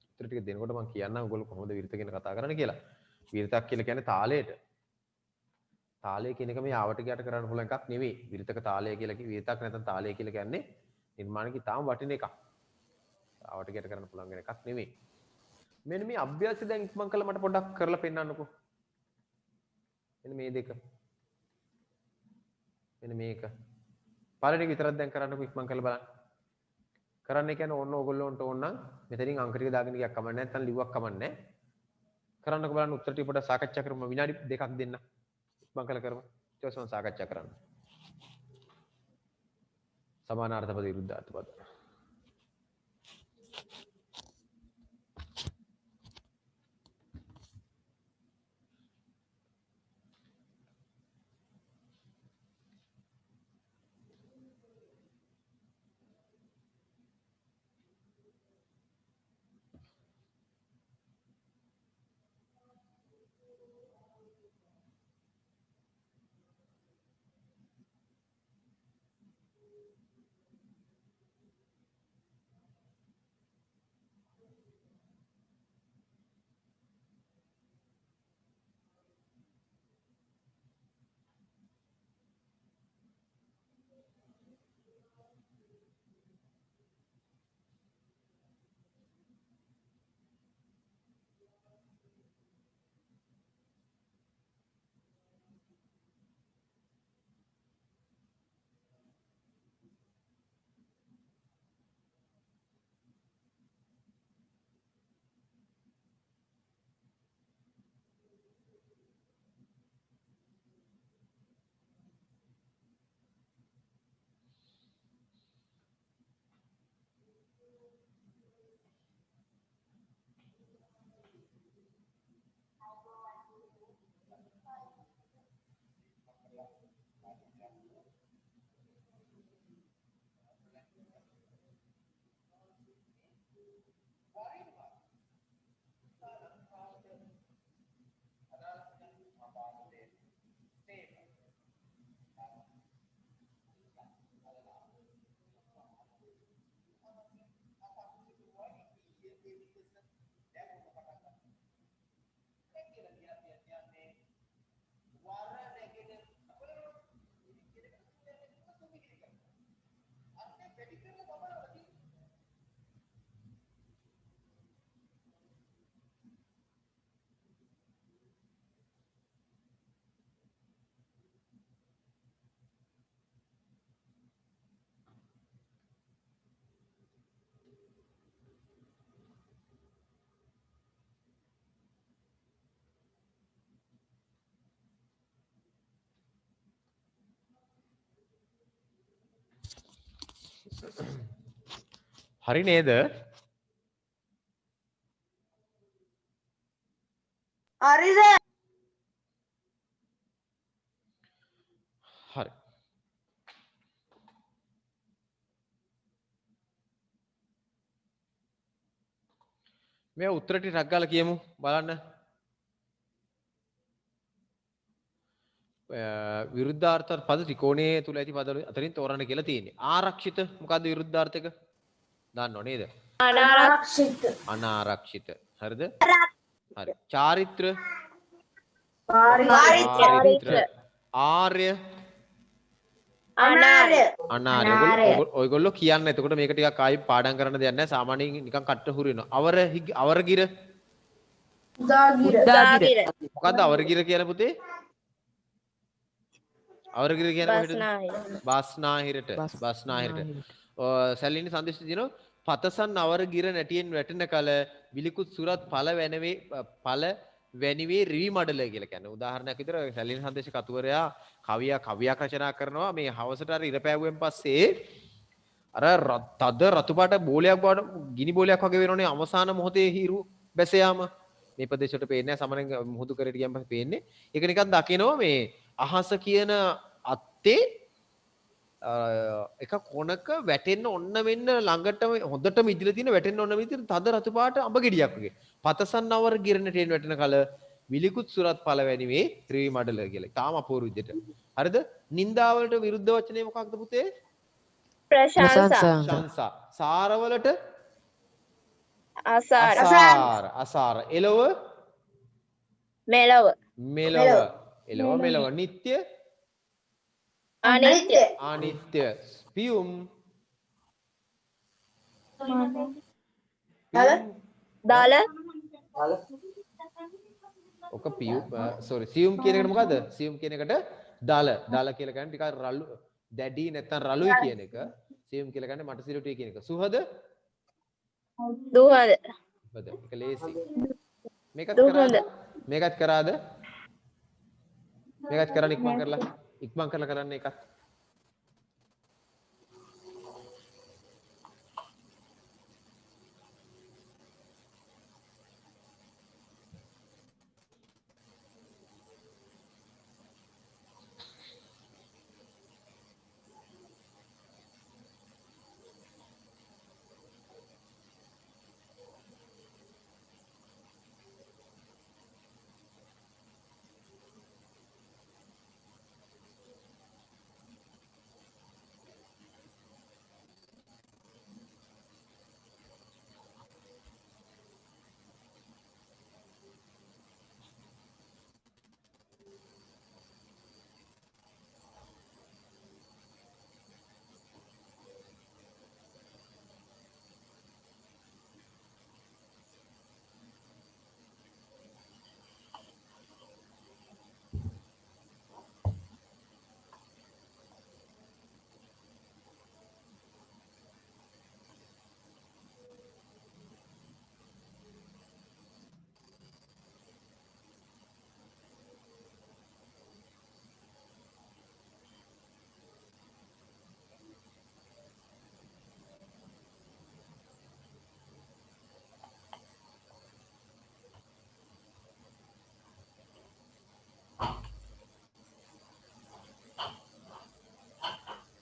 උත්තර ටික දෙනකොට මම කියන්නම් ඔයගොල්ලෝ කොහොමද විරිත ගැන කතා කරන්න කියලා. විරිතක් කියලා කියන්නේ තාලයට. තාලය කියන එක මේ ආවට ගියට කරන්න පුළුවන් එකක් නෙවෙයි. විරිතක තාලය කියලා කිව්ව විරිතක් නැත්නම් තාලය කියලා කියන්නේ නිර්මාණික තාම වටින එකක්. ආවට ගියට කරන්න පුළුවන් වෙන එකක් නෙවෙයි. මෙන්න මේ අභ්‍යාසය දැන් ඉක්මන් කළා මට පොඩ්ඩක් කරලා පෙන්නන්නකෝ. මෙන්න මේ දෙක. මෙන්න මේක. පළවෙනි එක විතරක් දැන් කරන්නකෝ ඉක්මන් කරලා බලන්න. කරන්න කියන්නේ ඕන ඕගොල්ලෝන්ට ඕන නම් මෙතනින් අංක ටික දාගෙන ගියක් කමන්නේ නැත්නම් ලිව්වක් කමන්නේ නැහැ. කරන්නකෝ බලන්න උත්තර ටික පොඩ්ඩක් සාකච්ඡා කරමු විනාඩි දෙකක් දෙන්න. ඉක්මන් කරලා කරමු. ඊට පස්සේ සාකච්ඡා කරන්න. සමානාර්ථ පද විරුද්ධාර්ථ පද. හරි නේද? හරි සර්. හරි. මේ උත්තර ටික ගාලා කියමු බලන්න. විරුද්ධාර්ථ පද ත්‍රිකෝණයේ තුල ඇති පද අතරින් තෝරන්න කියලා තියෙන්නේ. ආරක්ෂිත මොකද්ද විරුද්ධාර්ථ එක? දන්නව නේද? අනාරක්ෂිත. අනාරක්ෂිත. හරිද? හරි. චාරිත්‍ර චාරිත්‍ර. ආර්ය අනාර්ය. අනාර්ය. ඔයගොල්ලෝ කියන්න. එතකොට මේක ටිකක් ආයි පාඩම් කරන්න දෙයක් නැහැ. සාමාන්‍යයෙන් නිකන් කට්ට හුරු වෙනවා. අවරගිර. උදාගිර. මොකද්ද අවරගිර කියලා පුතේ? අවරගිර කියන්නේ කොහෙද? බස්නාහිරට. බස්නාහිරට. සැලිනි සන්දේශ දිනෝ පතසන් අවරගිර නැටියෙන් වැටෙන කල විලිකුත් සුරත් පළ වැනිවේ රිවි මඩල කියලා කියන්නේ. උදාහරණයක් විතර සැලිනි සන්දේශ කතුවරයා කවියක් රචනා කරනවා මේ හවසට අර ඉර පෑවුවෙන් පස්සේ අර තද රතු පාට බෝලයක් බවට ගිනි බෝලයක් වගේ වෙනෝනේ අවසාන මොහොතේ හිරු බැස යාම. මේ ප්‍රදේශයට පේන්නේ නැහැ සමරෙන් මුහුදු කරේට ගියන් පස්සේ පේන්නේ. ඒක නිකන් දකිනවා මේ අහස කියන අත්තේ එක කොනක වැටෙන්න ඔන්න වෙන්න ළඟටම හොඳටම ඉදිරිය තියෙන වැටෙන්න ඔන්න විදිහට තද රතු පාට අඹ ගෙඩියක් වගේ. පතසන්නවර ගිරණට එන වැටෙන කල විලිකුත් සුරත් පළවැනි වේ ත්‍රිවි මඩල කියලා. තාම අපූර්ව විදිහට. හරිද? නින්දාවලට විරුද්ධ වචනේ මොකක්ද පුතේ? ප්‍රශංසා. සාරවලට අසාර. අසාර. එළව මෙලව. මෙලව. නිත්‍ය අනිත්‍ය. පියුම් දල. ඔක පියුම් සියුම් කියන එකට මොකද්ද? සියුම් කියන එකට දල කියලා කියන්නේ ටිකක් රළු දැඩි නැත්නම් රළුයි කියන එක. සියුම් කියලා කියන්නේ මට සිලුටුයි කියන එක. සුහද දුහද. ඒක ලේසි. මේකත් කරාද? මේකත් කරන්න ඉක්මන් කරලා කරන්න එකත්.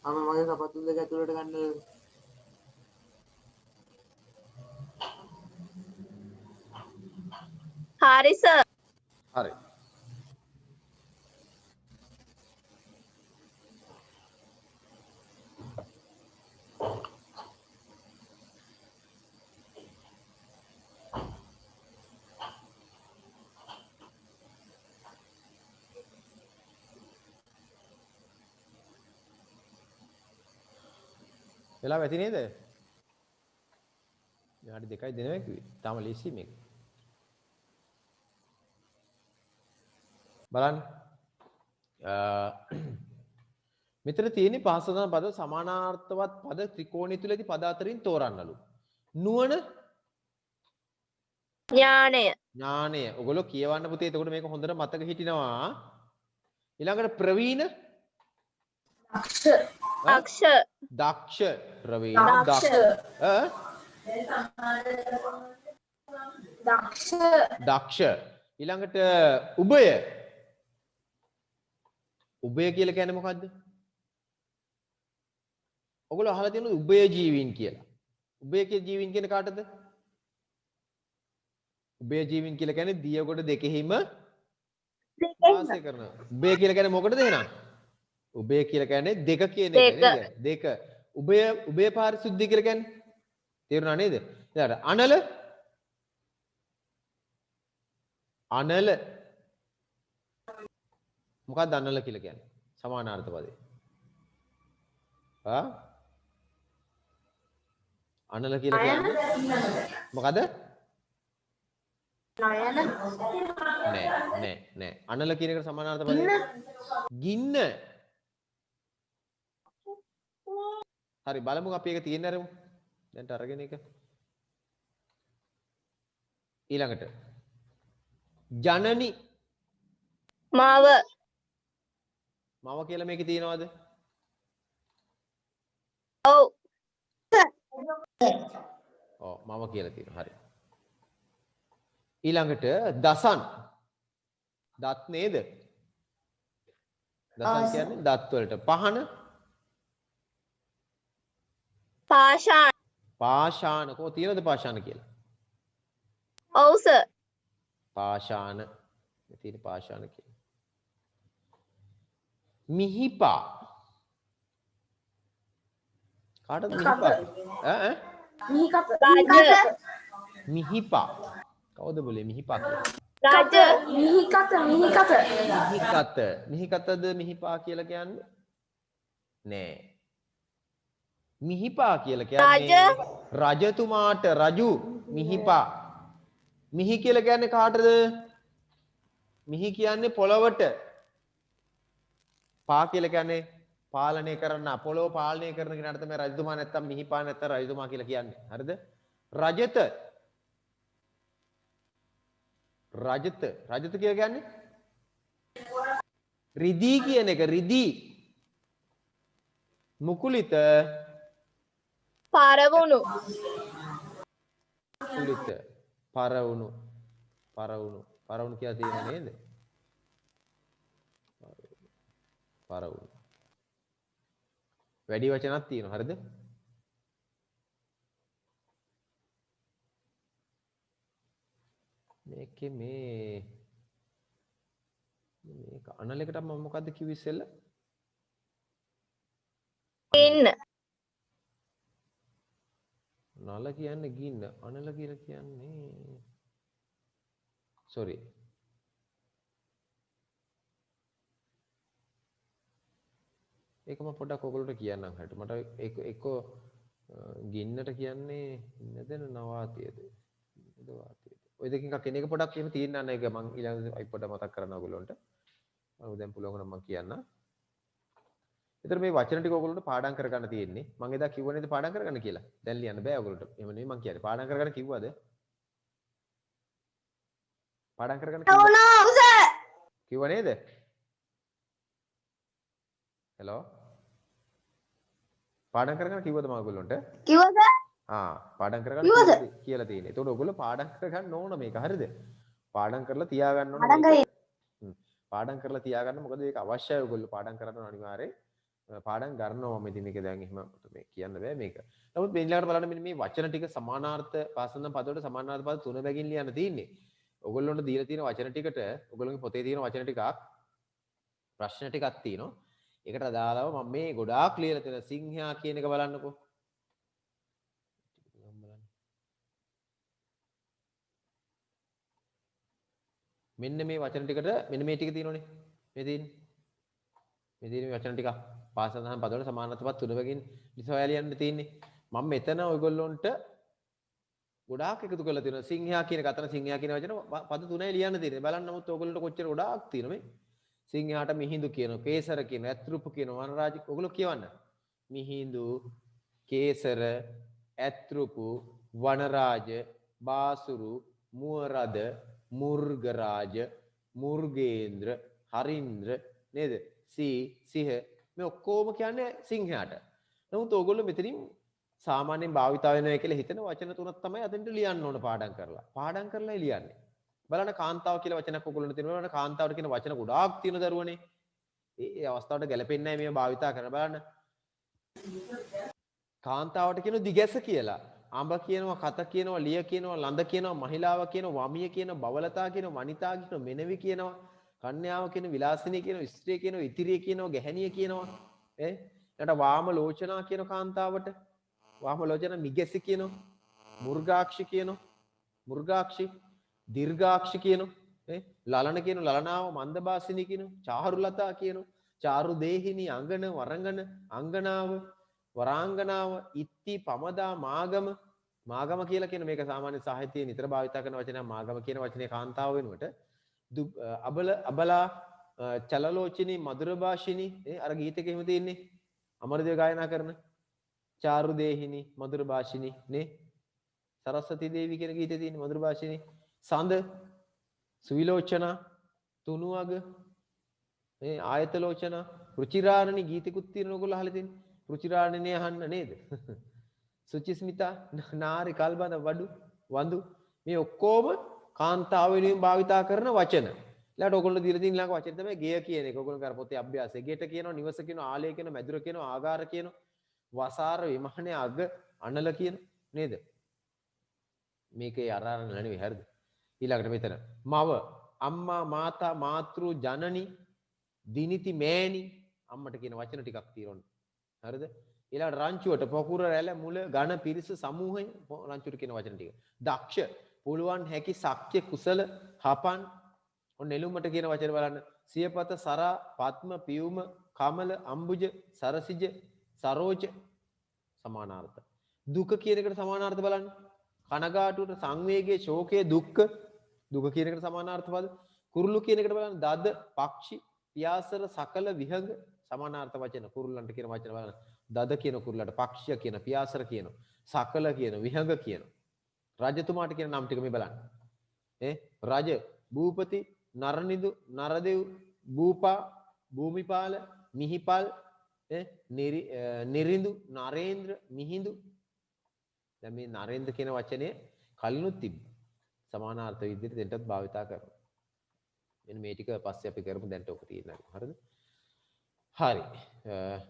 මගේ කපත්තු දෙක ඇතුළට ගන්න. හරි සර්. හරි. වෙලාව ඇති නේද? විනාඩි 2යි දෙනවා කිව්වේ. තාම ලීසි මේක. බලන්න. මෙතන තියෙන්නේ පහසුතම පද සමානාර්ථවත් පද ත්‍රිකෝණය තුල ඇති පද අතරින් තෝරන්නලු. නුවණ ඥානය. ඔයගොල්ලෝ කියවන්න පුතේ. එතකොට මේක හොඳට මතක හිටිනවා. ඊළඟට ප්‍රවීණ දක්ෂ ප්‍රවීණ දක්ෂ ඊළඟට උභය උභය කියලා කියන්නේ මොකද්ද? ඔයගොල්ලෝ අහලා තියෙනවද උභය ජීවීන් කියලා? උභය කියන ජීවීන් කියන්නේ කාටද? උභය ජීවීන් කියලා කියන්නේ දිය කොට දෙකෙහිම වාසය කරන. උභය කියලා කියන්නේ මොකටද එහෙනම්? උභය කියලා කියන්නේ දෙක කියන එක නේද? දෙක. උභය පාරිශුද්ධිය කියලා කියන්නේ තේරුණා නේද? ඊළඟට අනල අනල මොකක්ද අනල කියලා කියන්නේ? සමානාර්ථ පදේ. අනල කියලා කියන්නේ මොකද? නෑ. අනල කියන එකට සමානාර්ථ පදේ. ගින්න. හරි බලමු අපි ඒක තියෙන්න අරමු. දැන්ට අරගෙන එක. ඊළඟට ජනනි මාව කියලා මේකේ තියෙනවද? ඔව්. මම කියලා තියෙනවා. හරි. ඊළඟට දසන්. දත් නේද? දසන් කියන්නේ දත් වලට. පහන පාෂාණ. පාෂාණ කො තියෙනවද පාෂාණ කියලා? ඔව් සර්. පාෂාණ තියෙන පාෂාණ කියලා. මිහිපා කාටද මිහිපා? මිහිපා කවුද બોලේ මිහිපා කියලා? මිහිකතද මිහිපා කියලා කියන්නේ? නෑ. මිහිපා කියලා කියන්නේ රජතුමාට රජු මිහිපා. මිහි කියලා කියන්නේ කාටද? මිහි කියන්නේ පොළවට. පා කියලා කියන්නේ පාලනය කරන පොළොව පාලනය කරන කෙනාට තමයි රජතුමා නැත්තම් මිහිපා නැත්තම් රජතුමා කියලා කියන්නේ. හරිද? රජත. රජත කියලා කියන්නේ රිදී කියන එක. රිදී. මුකුලිත පරවුණු. මුකුලිත පරවුණු කියලා තියෙන නේද? පරවුණු. වැඩි වචනක් තියෙනවා. හරිද? මේකේ මේක අනලයකට මම මොකද්ද කිව්වේ ඉස්සෙල්ලා? ගින්න. නල කියන්නේ ගින්න. අනල කියලා කියන්නේ sorry. ඒක මම පොඩ්ඩක් ඔයගොල්ලෝට කියන්නම් හරියට. මට එක්ක ගින්නට කියන්නේ නේද නවාතියද? නේද වාතියද? ඔය දෙකෙන් කෙනෙක් පොඩක් එහෙම තියෙන්න අන්න ඒක මම ඊළඟ පොඩ්ඩක් මතක් කරන්න ඔයගොල්ලන්ට. මම දැන් පුළුවන් නම් මම කියන්න. ඒතර මේ වචන ටික ඔයගොල්ලන්ට පාඩම් කරගන්න තියෙන්නේ. මම එදා කිව්ව නේද පාඩම් කරගන්න කියලා. දැන් ලියන්න බෑ ඔයගොල්ලන්ට. එහෙම නෙමෙයි මම කියන්නේ. පාඩම් කරගන්න කිව්වද? පාඩම් කරගන්න කිව්ව නේද? හෙලෝ. පාඩම් කරගන්න කිව්වද මම ඔයගොල්ලන්ට? කිව්වද? පාඩම් කරගන්න කියලා තියෙන්නේ. ඒතකොට ඔයගොල්ලෝ පාඩම් කරගන්න ඕන මේක. හරිද? පාඩම් කරලා තියාගන්න ඕන මේක. පාඩම් කරලා තියාගන්න. මොකද ඒක අවශ්‍යයි ඔයගොල්ලෝ පාඩම් කරන්න අනිවාර්යයෙන්. පාඩම් ගන්නවා මම ඉතින් මේක දැන් එහෙම මේ කියන්න බෑ මේක. නමුත් මේ ඊළඟට බලන්න මෙන්න මේ වචන ටික සමානාර්ථ පාසන පද වලට සමානාර්ථ පද තුන බැගින් ලියන්න තියෙන්නේ. ඔයගොල්ලොන්ට දීලා තියෙන වචන ටිකට ඔයගොල්ලෝගේ පොතේ තියෙන වචන ටිකක් ප්‍රශ්න ටිකක් තියෙනවා. ඒකට අදාළව මම මේ ගොඩාක් ලියලා තියෙන සිංහයා කියන එක බලන්නකෝ. මෙන්න මේ වචන ටිකට මෙන්න මේ ටික තියෙනෝනේ. මේ තියෙන්නේ. මේ තියෙන වචන ටික පාසල් සඳහන් පදවල සමානත්ව පද තුන බැගින් ලිසෝයා ලියන්න තියෙන්නේ. මම මෙතන ඔයගොල්ලොන්ට ගොඩාක් එකතු කරලා තියෙනවා. සිංහයා කියන කතන සිංහයා කියන වචන පද තුනයි ලියන්න තියෙන්නේ. බලන්න නමුත් ඔයගොල්ලන්ට කොච්චර ගොඩාක් තියෙනවා මේ. සිංහයාට මිහිඳු කියනවා, කේසර කියනවා, ඇත්රුප කියනවා, වනරාජ ඔයගොල්ලෝ කියවන්න. මිහිඳු, කේසර, ඇත්රුප, වනරාජ, බාසුරු, මුවරද, මුර්ගරාජ, මුර්ගේන්ද්‍ර, හරින්ද්‍ර නේද? සිහ, මේ ඔක්කොම කියන්නේ සිංහයාට. නමුත් ඕගොල්ලෝ මෙතනින් සාමාන්‍යයෙන් භාවිතා වෙනවා කියලා හිතන වචන තුනක් තමයි අතෙන්ට ලියන්න ඕන පාඩම් කරලා. පාඩම් කරලා ලියන්නේ. බලන්න කාන්තාව කියලා වචනයක් ඔයගොල්ලන්ට තියෙනවා. බලන්න කාන්තාවට කියන වචන ගොඩාක් තියෙන දරුවනේ. ඒ අවස්ථාවට ගැලපෙන්නේ නැහැ මේව භාවිතා කරන බලන්න. කාන්තාවට කියන දිගැස කියලා. අඹ කියනවා, කත කියනවා, ලිය කියනවා, ලඳ කියනවා, මහිලාව කියනවා, වමිය කියනවා, බවලතා කියනවා, වනිතා කියනවා, මෙනවි කියනවා, කන්‍යාව කියනවා, විලාසිනී කියනවා, ස්ත්‍රිය කියනවා, ඉතිරිය කියනවා, ගැහණිය කියනවා. ඊට වාම ලෝචනා කියන කාන්තාවට වාම ලෝචන මිගැසි කියනවා, මුර්ගාක්ෂි කියනවා, මුර්ගාක්ෂි, දීර්ඝාක්ෂි කියනවා, ලලන කියනවා, ලලනාව, මන්දභාසිනී කියනවා, චාරුලතා කියනවා, චාරු දේහිනී, අංගන, වරංගන, අංගනාව, වරාංගනාව, ඉත්ති, පමදා, මාගම, මාගම කියලා කියන මේක සාමාන්‍ය සාහිත්‍යයේ නිතර භාවිත කරන වචනයක්. මාගම කියන වචනේ කාන්තාව වෙනුවට අබල, අබලා, චලලෝචිනී, මధుරභාෂිනී අර ගීතෙක එහෙම තියෙන්නේ. අමරදේව ගායනා කරන චාරු දේහිනී, මధుරභාෂිනී නේ. සරස්වති දේවී කියන ගීතේ තියෙන මధుරභාෂිනී. සඳ, සුවිලෝචනා, තුනුවග, ආයතලෝචනා, රුචිරාණි ගීතිකුත් තියෙන ඕගොල්ලෝ අහලා තියෙන්නේ. රුචිරාණිනේ අහන්න නේද? සුචිස්මිතා, නාරි, කල්බඳ, වඩු, වඳු මේ ඔක්කොම කාන්තාව වෙනුවෙන් භාවිතා කරන වචන. ඊළඟට ඕගොල්ලෝ දීලා තියෙන ඊළඟ වචන තමයි ගෙය කියන එක. ඕගොල්ලෝ කර පොතේ අභ්‍යාසය. ගෙට කියනවා, නිවස කියනවා, ආලය කියනවා, මැදුර කියනවා, ආගාර කියනවා, වසාර, විමානයේ අග, අනල කියන නේද? මේකේ අරාරණ නෙවෙයි හරිද? ඊළඟට මෙතන මව, අම්මා, මාතා, මාතෘ, ජනනි, දිනිති, මෑණි අම්මට කියන වචන ටිකක් තියෙනවා. හරිද? ඊළඟට රංචුවට පොකුර, රැළ, මුල, ඝන, පිරිස, සමූහය රංචුවට කියන වචන ටික. දක්ෂ, පුළුවන්, හැකි, ශක්්‍ය, කුසල, හපන්. ඔන්න නෙළුමට කියන වචන බලන්න. සියපත, සරා, පద్ම, පියුම, කමල, අම්බුජ, සරසිජ, සරෝජ සමානාර්ථ. දුක කියන එකට සමානාර්ථ බලන්න. කනගාටුවට, සංවේගයේ, ශෝකයේ, දුක්ඛ දුක කියන එකට සමානාර්ථ පද. කුරුළු කියන එකට බලන්න. දද, පක්ෂි, පියාසර, සකල, විහඟ සමානාර්ථ වචන. කුරුල්ලන්ට කියන වචන බලන්න. දද කියන කුරුල්ලට, පක්ෂිය කියන, පියාසර කියන, සකල කියන, විහඟ කියන. රජතුමාට කියන නම් ටික මේ බලන්න. රජ, භූපති, නරනිදු, නරදෙව්, භූපා, භූමිපාල, මිහිපල්, නිරිඳු, නරේන්ද්‍ර, මිහිඳු. දැන් මේ නරේන්ද්‍ර කියන වචනේ කලිනුත් තිබ්බා. සමානාර්ථ විදිහට දෙන්නත් භාවිතා කරනවා. මෙන්න මේ ටික පස්සේ අපි කරමු. දැන්ට ඔක තියෙනවා. හරිද? හරි.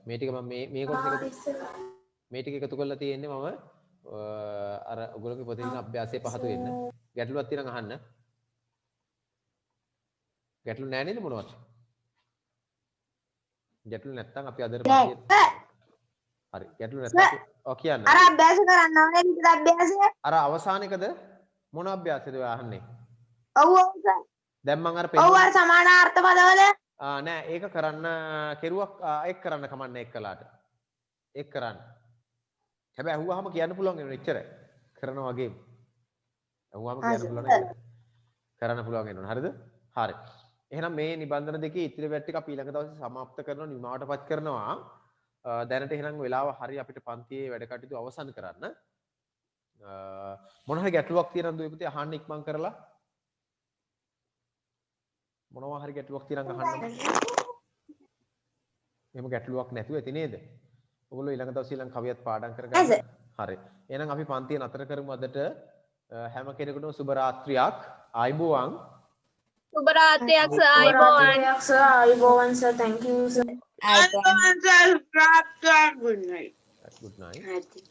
මේ ටික මම මේ කොටස මේ ටික එකතු කරලා තියෙන්නේ මම අර ඔයගොල්ලෝගේ පොතේ තියෙන අභ්‍යාසයේ පහතු වෙන්න. ගැටලුවක් තියෙනම් අහන්න. ගැටලු නැහැ නේද මොනවද? ගැටලු නැත්තම් අපි අදට පස්සේ හරි. ගැටලු නැත්තම් ඔව් කියන්න. අර අභ්‍යාස කරන්න ඕනේ නේද අභ්‍යාසය? අර අවසානයේකද මොන අභ්‍යාසයද ඔය අහන්නේ? ඔව් ඔව් සර්. දැන් මම අර ඔව් අර සමානාර්ථ පදවල නෑ ඒක කරන්න කෙරුවක් ඒක කරන්න කමන්නේ එක්කලාට. ඒක කරන්න. හැබැයි අහුවාම කියන්න පුළුවන් වෙනවා එච්චරයි. කරනවා වගේම. අහුවාම කියන්න පුළුවන් නේද? කරන්න පුළුවන් වෙනවා. හරිද? හරි. එහෙනම් මේ නිබන්ධන දෙකේ ඉතිරි වැට් ටික අපි ඊළඟ දවසේ સમાપ્ત කරනවා නිමාවටපත් කරනවා. දැනට එහෙනම් වෙලාව හරි අපිට පන්තියේ වැඩ කටයුතු අවසන් කරන්න. මොන හරි ගැටලුවක් තියෙනවද ඔය පුතේ අහන්න ඉක්මන් කරලා? මොනවා හරි ගැටලුවක් තියෙනම් අහන්න. එහෙම ගැටලුවක් නැතුව ඇති නේද? ඔයගොල්ලෝ ඊළඟ දවසේ ඊළඟ කවියත් පාඩම් කරගන්න. හරි. එහෙනම් අපි පන්තිය නතර කරමු අදට. හැම කෙනෙකුටම සුබ රාත්‍රියක්. ආයුබෝවන්. සුබ රාත්‍රියක් සර්. ආයුබෝවන් sir. thank you sir. good night. Good night.